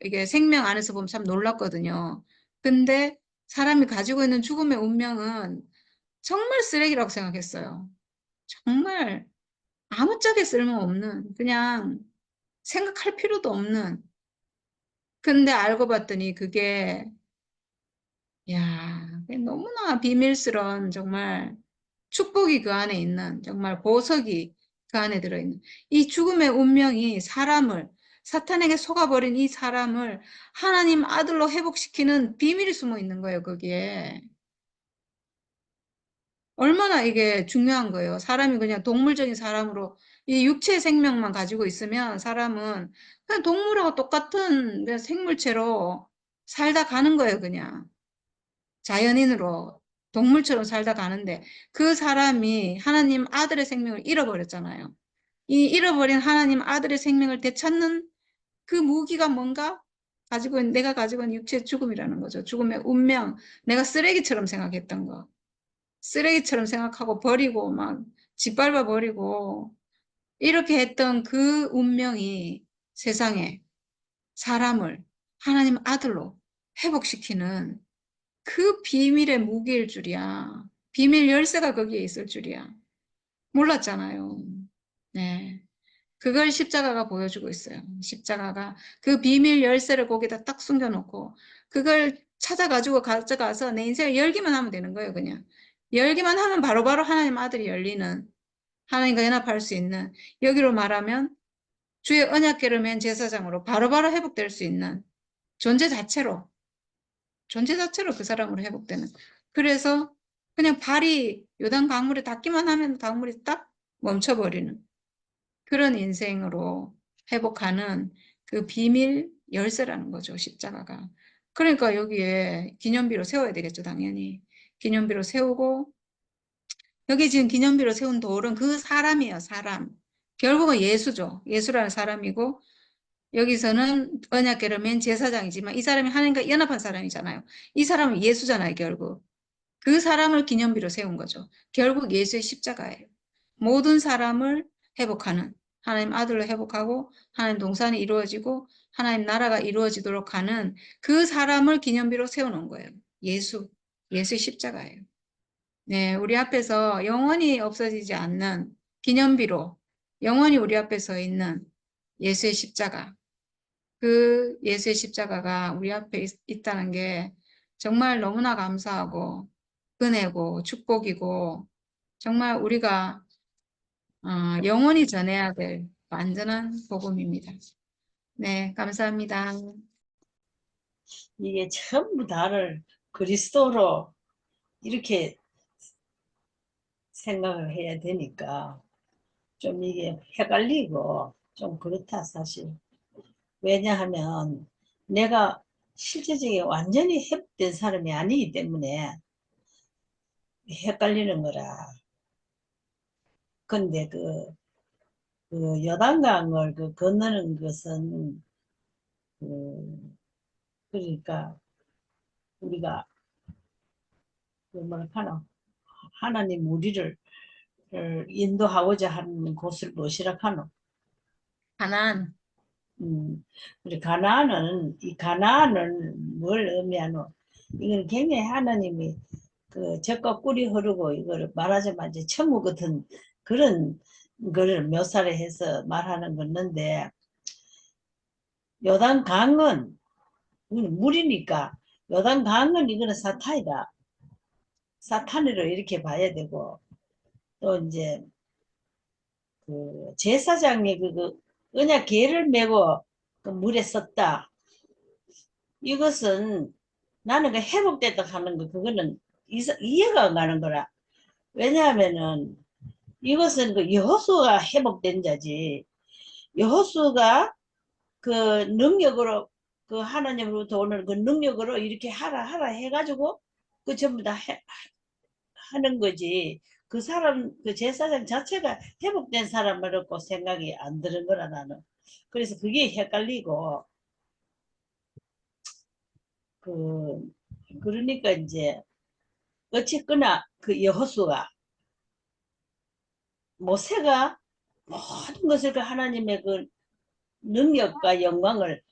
이게 생명 안에서 보면 참 놀랍거든요. 근데 사람이 가지고 있는 죽음의 운명은 정말 쓰레기라고 생각했어요. 정말 아무짝에 쓸모없는 그냥 생각할 필요도 없는 근데 알고 봤더니 그게 야, 너무나 비밀스러운 정말 축복이 그 안에 있는 정말 보석이 그 안에 들어있는 이 죽음의 운명이 사람을 사탄에게 속아버린 이 사람을 하나님 아들로 회복시키는 비밀이 숨어 있는 거예요, 거기에. 얼마나 이게 중요한 거예요. 사람이 그냥 동물적인 사람으로 이 육체 생명만 가지고 있으면 사람은 그냥 동물하고 똑같은 그냥 생물체로 살다 가는 거예요, 그냥. 자연인으로 동물처럼 살다 가는데 그 사람이 하나님 아들의 생명을 잃어버렸잖아요. 이 잃어버린 하나님 아들의 생명을 되찾는 그 무기가 뭔가 가지고 있는 내가 가지고 있는 육체의 죽음이라는 거죠. 죽음의 운명. 내가 쓰레기처럼 생각했던 거. 쓰레기처럼 생각하고 버리고 막 짓밟아 버리고 이렇게 했던 그 운명이 세상에 사람을 하나님 아들로 회복시키는 그 비밀의 무기일 줄이야. 비밀 열쇠가 거기에 있을 줄이야. 몰랐잖아요. 네. 그걸 십자가가 보여주고 있어요. 십자가가 그 비밀 열쇠를 거기다 딱 숨겨놓고 그걸 찾아가지고 가져가서 내 인생을 열기만 하면 되는 거예요, 그냥. 열기만 하면 바로바로 하나님 아들이 열리는 하나님과 연합할 수 있는 여기로 말하면 주의 언약궤를 맨 제사장으로 바로바로 회복될 수 있는 존재 자체로 존재 자체로 그 사람으로 회복되는. 그래서 그냥 발이 요단 강물에 닿기만 하면 강물이 딱 멈춰버리는 그런 인생으로 회복하는 그 비밀 열쇠라는 거죠, 십자가가. 그러니까 여기에 기념비로 세워야 되겠죠, 당연히. 기념비로 세우고, 여기 지금 기념비로 세운 돌은 그 사람이에요, 사람. 결국은 예수죠. 예수라는 사람이고, 여기서는 언약궤를 맨 제사장이지만 이 사람이 하나님과 연합한 사람이잖아요. 이 사람은 예수잖아요, 결국. 그 사람을 기념비로 세운 거죠. 결국 예수의 십자가예요. 모든 사람을 회복하는, 하나님 아들로 회복하고 하나님 동산이 이루어지고 하나님 나라가 이루어지도록 하는 그 사람을 기념비로 세워놓은 거예요. 예수의 십자가예요. 네, 우리 앞에서 영원히 없어지지 않는 기념비로 영원히 우리 앞에 서 있는 예수의 십자가. 그 예수의 십자가가 우리 앞에 있다는 게 정말 너무나 감사하고 은혜고 축복이고 정말 우리가 영원히 전해야 될 완전한 복음입니다. 네, 감사합니다. 이게 전부 다를 그리스도로 이렇게 생각을 해야 되니까 좀 이게 헷갈리고 좀 그렇다 사실. 왜냐하면 내가 실제적인 완전히 회복된 사람이 아니기 때문에 헷갈리는 거라. 근데 그 요단강을 건너는 것은 그러니까 우리가 뭐라 하나 하나님 우리를 인도하고자 하는 곳을 무엇이라 하노? 가나안. 우리 가나안은 뭘 의미하노? 이건 굉장히 하나님이 그 젖과 꿀이 흐르고 이거를 말하자면 이제 천국 같은 그런 거를 묘사를 해서 말하는 건데 요단강은 물이니까 요단강은 이거는 사탄이다. 사탄으로 이렇게 봐야 되고 또 이제 그 제사장이 그 언약 계를 메고 그 물에 썼다. 이것은 나는 그 회복됐다 하는 거 그거는 이해가 안 가는 거라. 왜냐하면은 이것은 그 여호수아가 회복된 자지. 여호수아가 그 능력으로 그 하나님으로부터 오는 그 능력으로 이렇게 하라 해가지고 그 전부 다 하는 거지. 그 사람 그 제사장 자체가 회복된 사람이라고 생각이 안 드는 거라 나는. 그래서 그게 헷갈리고 그 그러니까 이제 어쨌거나 그 여호수아 모세가 모든 것을 그 하나님의 그 능력과 영광을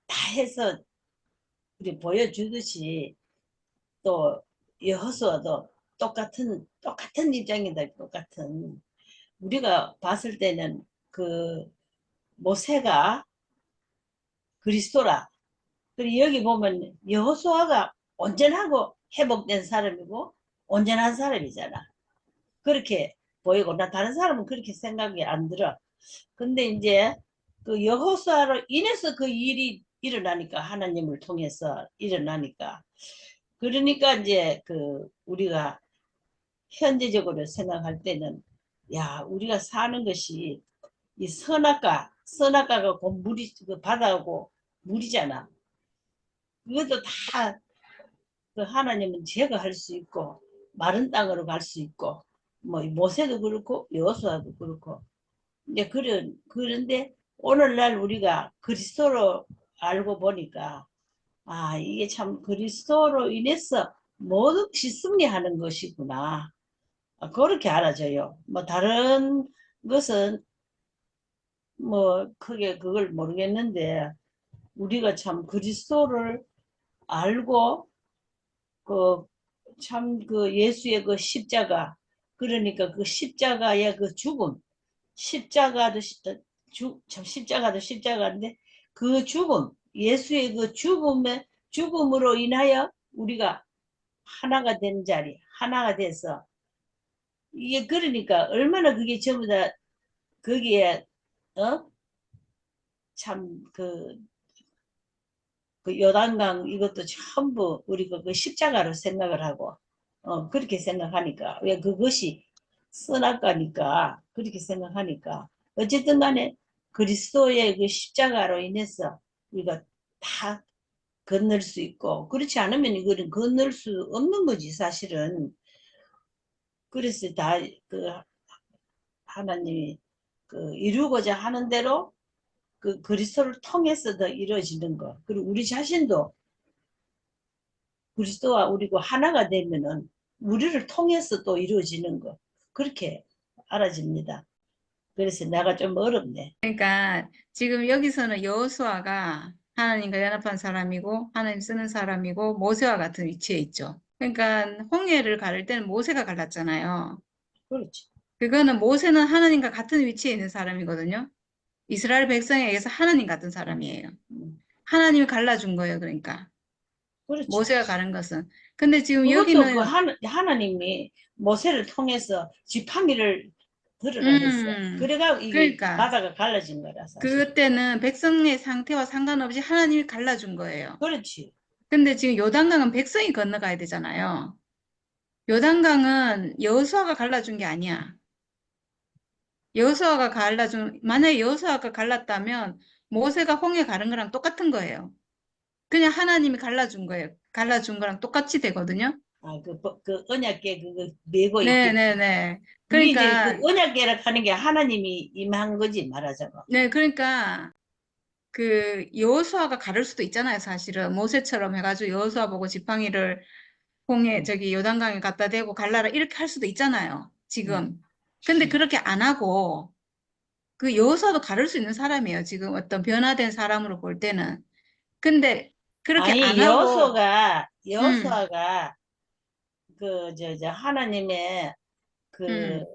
다 해서 우리 보여주듯이 또 여호수아도 똑같은 입장이다. 똑같은 우리가 봤을 때는 그 모세가 그리스도라. 그리고 여기 보면 여호수아가 온전하고 회복된 사람이고 온전한 사람이잖아. 그렇게 보이고 나 다른 사람은 그렇게 생각이 안 들어. 근데 이제 그 여호수아로 인해서 그 일이 일어나니까 하나님을 통해서 일어나니까 그러니까 이제 그 우리가 현재적으로 생각할 때는 야 우리가 사는 것이 이 선악과가 곧 물이 그 바다하고 물이잖아. 그것도 다 그 하나님은 제거할 수 있고 마른 땅으로 갈 수 있고 뭐 모세도 그렇고 여호수아도 그렇고 이제 그런데 오늘날 우리가 그리스도로 알고 보니까 아 이게 참 그리스도로 인해서 모든 것이 승리하는 것이구나. 그렇게 알아져요. 뭐 다른 것은 뭐 크게 그걸 모르겠는데 우리가 참 그리스도를 알고 그 참 그 예수의 그 십자가 그러니까 그 십자가의 그 죽음 십자가도 참 십자가도 십자가인데 그 죽음 예수의 그 죽음으로 인하여 우리가 하나가 된 자리 하나가 돼서 이게 그러니까 얼마나 그게 전부 다 거기에 참그 요단강 이것도 전부 우리가 그 십자가로 생각을 하고 그렇게 생각하니까 왜 그것이 선악과니까 그렇게 생각하니까 어쨌든 간에 그리스도의 그 십자가로 인해서 우리가 다 건널 수 있고 그렇지 않으면 이거는 건널 수 없는 거지 사실은. 그래서 다 그 하나님이 그 이루고자 하는 대로 그 그리스도를 통해서 더 이루어지는 거. 그리고 우리 자신도 그리스도와 우리가 하나가 되면은 우리를 통해서 또 이루어지는 거. 그렇게 알아집니다. 그래서 내가 좀 어렵네. 그러니까 지금 여기서는 여호수아가 하나님과 연합한 사람이고 하나님 쓰는 사람이고 모세와 같은 위치에 있죠. 그러니까 홍해를 가를 때는 모세가 갈랐잖아요. 그렇지. 그거는 모세는 하나님과 같은 위치에 있는 사람이거든요. 이스라엘 백성에게서 하나님 같은 사람이에요. 음, 하나님이 갈라준 거예요. 그러니까 그렇지. 모세가 가른 것은. 근데 지금 그것도 그 여기는 하나님이 모세를 통해서 지팡이를 들으라 했어. 음 그래가 이게 그러니까 바다가 갈라진 거라 사실. 그때는 백성의 상태와 상관없이 하나님이 갈라준 거예요. 그렇지. 근데 지금 요단강은 백성이 건너가야 되잖아요. 요단강은 여호수아가 갈라준 게 아니야. 만약에 여호수아가 갈랐다면 모세가 홍해 가른 거랑 똑같은 거예요. 그냥 하나님이 갈라준 거예요. 갈라준 거랑 똑같이 되거든요. 아, 그 언약궤 그거 메고 있게. 네네네. 그게 이제 그 그러니까, 언약궤를 하는 게 하나님이 임한 거지 말하자면. 네, 그러니까, 그, 여호수아가 가를 수도 있잖아요, 사실은. 모세처럼 해가지고 여호수아 보고 지팡이를 응. 저기 요단강에 갖다 대고 갈라라, 이렇게 할 수도 있잖아요, 응. 지금. 근데 그렇게 안 하고, 그 여호수아도 가를 수 있는 사람이에요, 지금 어떤 변화된 사람으로 볼 때는. 근데 그렇게 안 아니 하고, 음, 여호수아가 그 저 하나님의 그 음,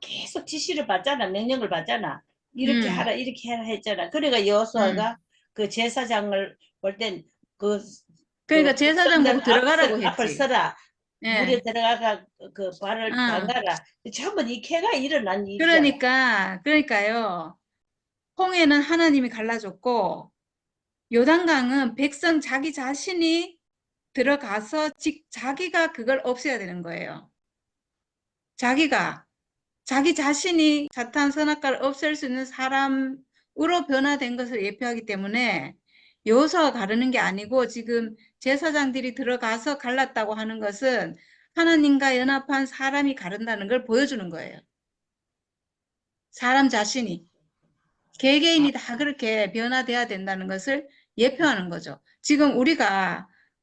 계속 지시를 받잖아. 명령을 받잖아. 이렇게 음, 하라 이렇게 해라 했잖아. 그러니까 음. 여호수아가 그 제사장을 볼 땐 그러니까 제사장 백성들 보고 들어가라고 앞을 했지. 서라. 물에 예, 들어가가 그 발을 응. 담가라. 전부 이 캐가 일어난 일이잖아. 그러니까요. 홍해는 하나님이 갈라줬고, 요단강은 백성 자기 자신이 들어가서 자기가 그걸 없애야 되는 거예요. 자기가, 자기 자신이 사탄 선악과를 없앨 수 있는 사람으로 변화된 것을 예표하기 때문에 여호수아가 가르는 게 아니고 지금 제사장들이 들어가서 갈랐다고 하는 것은 하나님과 연합한 사람이 가른다는 걸 보여주는 거예요. 사람 자신이. 아, 개개인이 다 그렇게 변화돼야 된다는 것을 예표하는 거죠. 지금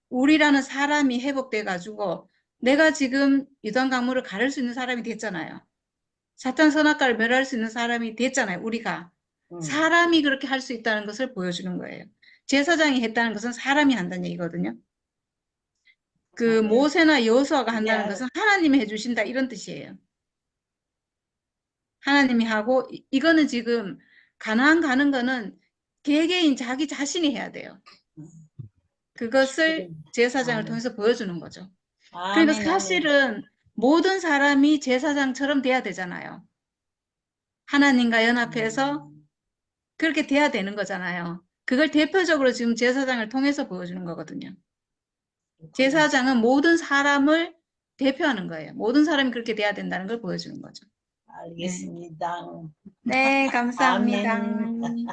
우리라는 사람이 회복돼 가지고 내가 지금 유단 강물을 가를 수 있는 사람이 됐잖아요. 사탄 선악과를 멸할 수 있는 사람이 됐잖아요. 우리가 응. 사람이 그렇게 할 수 있다는 것을 보여주는 거예요. 제사장이 했다는 것은 사람이 한다는 얘기거든요. 그 아, 모세나 여호수아가 이제 한다는 알아. 것은 하나님이 해주신다 이런 뜻이에요. 하나님이 하고 이거는 지금 가나안 가는 거는 개개인 자기 자신이 해야 돼요. 응. 그래. 그것을 제사장을 아멘. 통해서 보여주는 거죠. 그러니까 아멘, 아멘. 사실은 모든 사람이 제사장처럼 돼야 되잖아요. 하나님과 연합해서 음, 그렇게 돼야 되는 거잖아요. 그걸 대표적으로 지금 제사장을 통해서 보여주는 거거든요. 그렇구나. 제사장은 모든 사람을 대표하는 거예요. 모든 사람이 그렇게 돼야 된다는 걸 보여주는 거죠. 네. 알겠습니다. 네, 감사합니다. 아멘.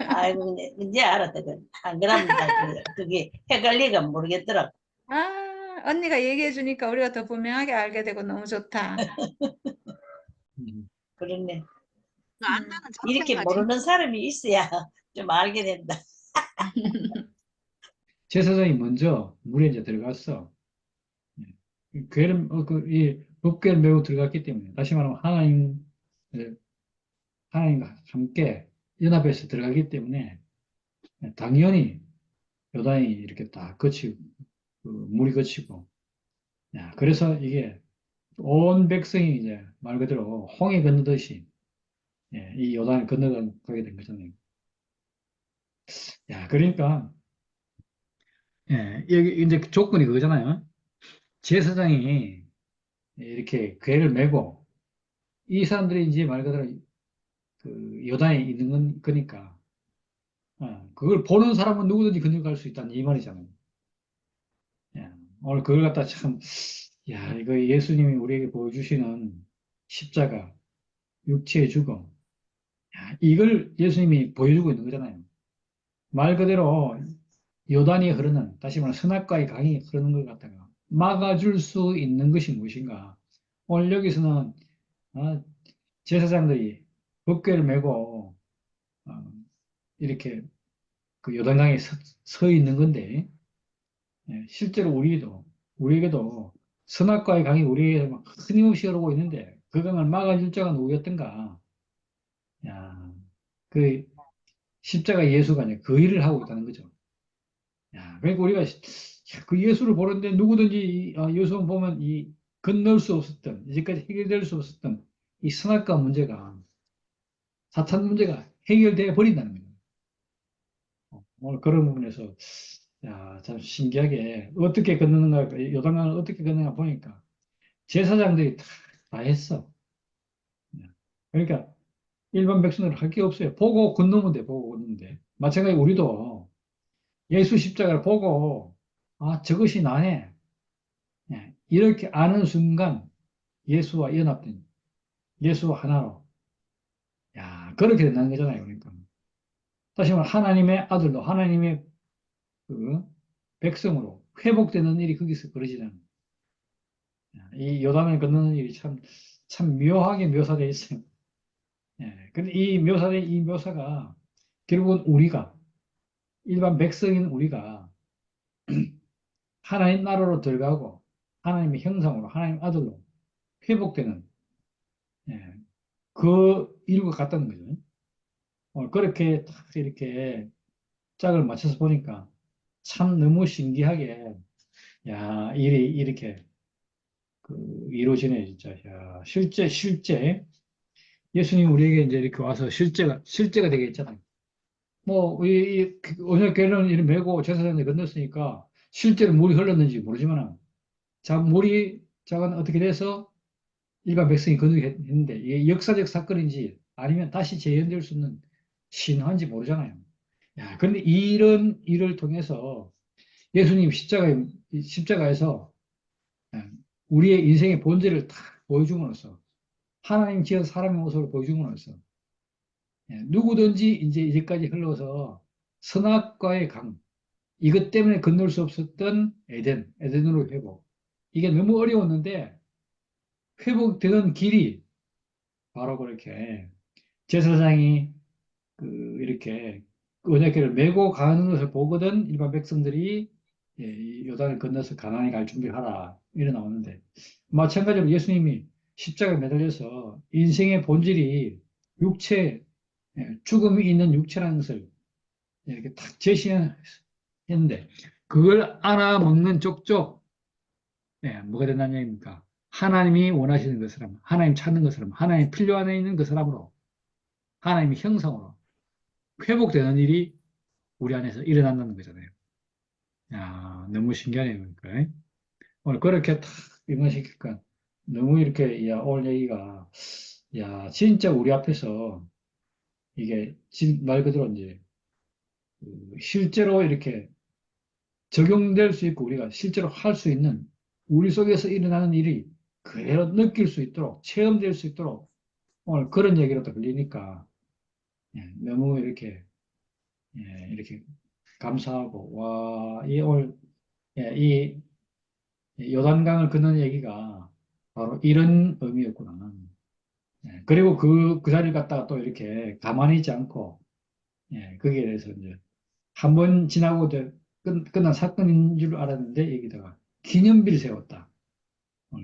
아이고, 이제 알았다. 안 그러면 나 그게 헷갈리가 모르겠더라. 언니가 얘기해 주니까 우리가 더 분명하게 알게 되고 너무 좋다. 음. 그렇네. 음. 안다는 이렇게 자체가 모르는 사람이 있어야 좀 알게 된다. 제사장이 먼저 물에 이제 들어갔어. 이 법궤를 메고 들어갔기 때문에, 다시 말하면 하나님과 함께 연합해서 들어가기 때문에, 당연히 요단이 이렇게 다 거치고, 물이 거치고, 야, 그래서 이게 온 백성이 이제 말 그대로 홍해 건너듯이, 이 요단을 건너가게 된 거잖아요. 야, 그러니까, 여기 이제 조건이 그거잖아요. 제사장이 이렇게 궤를 메고, 이 사람들이 이제 말 그대로 그 여단에 있는 거니까, 그걸 보는 사람은 누구든지 건너갈 수 있다는 이 말이잖아요. 예, 오늘 그걸 갖다 참, 야, 이거 예수님이 우리에게 보여주시는 십자가, 육체의 죽음, 야, 이걸 예수님이 보여주고 있는 거잖아요. 말 그대로 요단이 흐르는, 다시 말해 선악과의 강이 흐르는 것 같다가 막아줄 수 있는 것이 무엇인가? 오늘 여기서는 아, 제사장들이 법궤를 메고 어, 이렇게 그 요단강에 서 있는 건데, 실제로 우리에게도 선악과의 강이 우리에게 막 끊임없이 흐르고 있는데 그 강을 막아줄 자가 누구였던가? 야, 그 십자가 예수가 이제 그 일을 하고 있다는 거죠. 야, 그러니까 우리가 그 예수를 보는데 누구든지 예수만 보면 이 건널 수 없었던 이제까지 해결될 수 없었던 이 선악과 문제가 사탄 문제가 해결되어 버린다는 거예요. 오늘 그런 부분에서 야, 참 신기하게 어떻게 건너는가 요단강을 어떻게 건너가 보니까 제사장들이 다 했어. 그러니까 일반 백성들은 할 게 없어요. 보고 건너면 돼, 보고 건너면 돼. 마찬가지 우리도 예수 십자가를 보고 아, 저것이 나네. 예, 이렇게 아는 순간 예수와 연합된 예수와 하나로 야, 그렇게 된다는 거잖아요. 그러니까 다시 말해 하나님의 아들로 하나님의 그 백성으로 회복되는 일이 거기서 벌어지는 이 요단을 건너는 일이 참 묘하게 묘사되어 있어요. 예, 근데 이 묘사된 이 묘사가 결국은 우리가 일반 백성인 우리가 하나님 나라로 들어가고 하나님의 형상으로 하나님 아들로 회복되는 예, 그 일과 같다는 거죠. 그렇게 딱 이렇게 짝을 맞춰서 보니까 참 너무 신기하게 야 일이 이렇게 이루어지네 진짜. 야, 실제 예수님 우리에게 이제 이렇게 와서 실제가 되게 있잖아요. 뭐, 언약궤는 이렇게 메고 제사장에 건넜으니까 실제로 물이 흘렀는지 모르지만, 물이 자가 어떻게 돼서 일반 백성이 건너게 했는데, 이게 역사적 사건인지 아니면 다시 재현될 수 있는 신화인지 모르잖아요. 야, 근데 이런 일을 통해서 예수님 십자가에서 우리의 인생의 본질을 다 보여줌으로써 하나님 지은 사람의 모습을 보여줌으로써 누구든지 이제까지 흘러서 선악과의 강, 이것 때문에 건널 수 없었던 에덴으로 회복. 이게 너무 어려웠는데 회복되는 길이 바로 그렇게 제사장이 이렇게 언약궤를 메고 가는 것을 보거든 일반 백성들이 이 요단을 건너서 가나안에 갈 준비를 하라 이래 나오는데 마찬가지로 예수님이 십자가에 매달려서 인생의 본질이 육체 죽음이 있는 육체라는 것을 이렇게 탁 제시했는데 그걸 알아먹는 쪽쪽 뭐가 된다는 얘기입니까? 하나님이 원하시는 그 사람, 하나님 찾는 그 사람, 하나님 필요한 에 있는 그 사람으로 하나님의 형상으로 회복되는 일이 우리 안에서 일어난다는 거잖아요. 야, 너무 신기하네요. 그러니까. 오늘 그렇게 탁 임하시니까 너무 이렇게 야, 오늘 얘기가 야, 진짜 우리 앞에서 이게 말 그대로 이제 실제로 이렇게 적용될 수 있고 우리가 실제로 할 수 있는 우리 속에서 일어나는 일이 그대로 느낄 수 있도록 체험될 수 있도록 오늘 그런 얘기로 또 들리니까 너무 이렇게 감사하고 와, 이 오늘 이 요단강을 건너는 얘기가 바로 이런 의미였구나. 그리고 그 자리를 갖다가 또 이렇게 가만히 있지 않고 거기에 대해서 이제 한 번 지나고 이제 끝난 사건인 줄 알았는데 여기다가 기념비를 세웠다.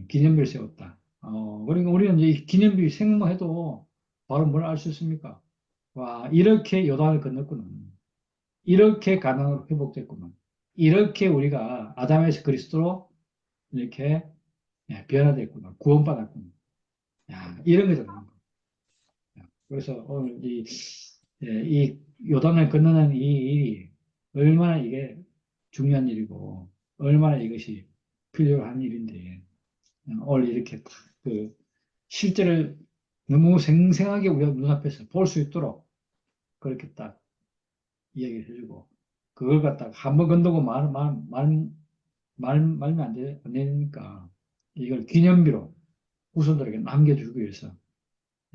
기념비를 세웠다. 그러니까 우리는 이제 이 기념비 생모해도 바로 뭘 알 수 있습니까? 와, 이렇게 요단을 건넜구나. 이렇게 가난으로 회복됐구나. 이렇게 우리가 아담에서 그리스도로 이렇게 변화됐구나. 구원받았구나. 야, 이런 거잖아요. 그래서 오늘 이 요단을 건너는 이 일이 얼마나 이게 중요한 일이고, 얼마나 이것이 필요한 일인데, 오늘 이렇게 그 실제를 너무 생생하게 우리가 눈앞에서 볼 수 있도록 그렇게 딱 이야기를 해주고, 그걸 갖다가 한 번 건너고 말면 안 되니까, 이걸 기념비로 후손들에게 남겨주기 위해서,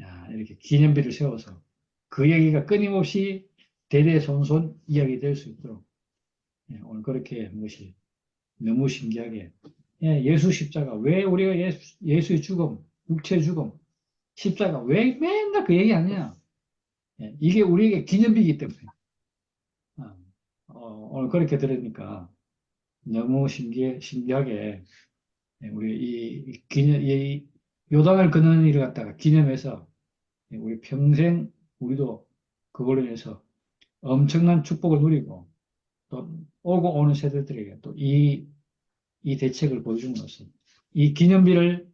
야, 이렇게 기념비를 세워서 그 얘기가 끊임없이 대대손손 이야기될 수 있도록 오늘 그렇게 한 것이 너무 신기하게 예수 십자가 왜 우리가 예수의 죽음, 육체의 죽음, 십자가 왜 맨날 그 얘기 하냐? 이게 우리에게 기념비이기 때문에 어, 오늘 그렇게 들으니까 너무 신기하게 우리 이 요단을 건너는 일을 갖다가 기념해서 우리 평생 우리도 그걸로 인해서 엄청난 축복을 누리고 또 오고 오는 세대들에게 또 이 대책을 보여줌으로써 이 기념비를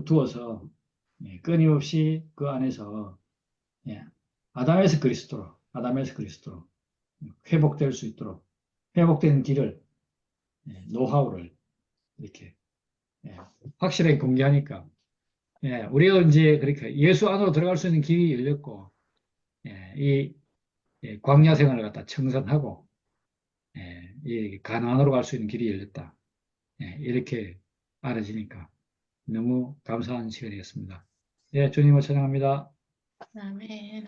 두어서 끊임없이 그 안에서 예, 아담에서 그리스도로 회복될 수 있도록 회복되는 길을 노하우를 이렇게 확실하게 공개하니까 우리가 이제 그렇게 예수 안으로 들어갈 수 있는 길이 열렸고 이 광야 생활을 갖다 청산하고 이 가나안으로 갈 수 있는 길이 열렸다. 이렇게 알아지니까 너무 감사한 시간이었습니다. 주님을 찬양합니다. 아멘.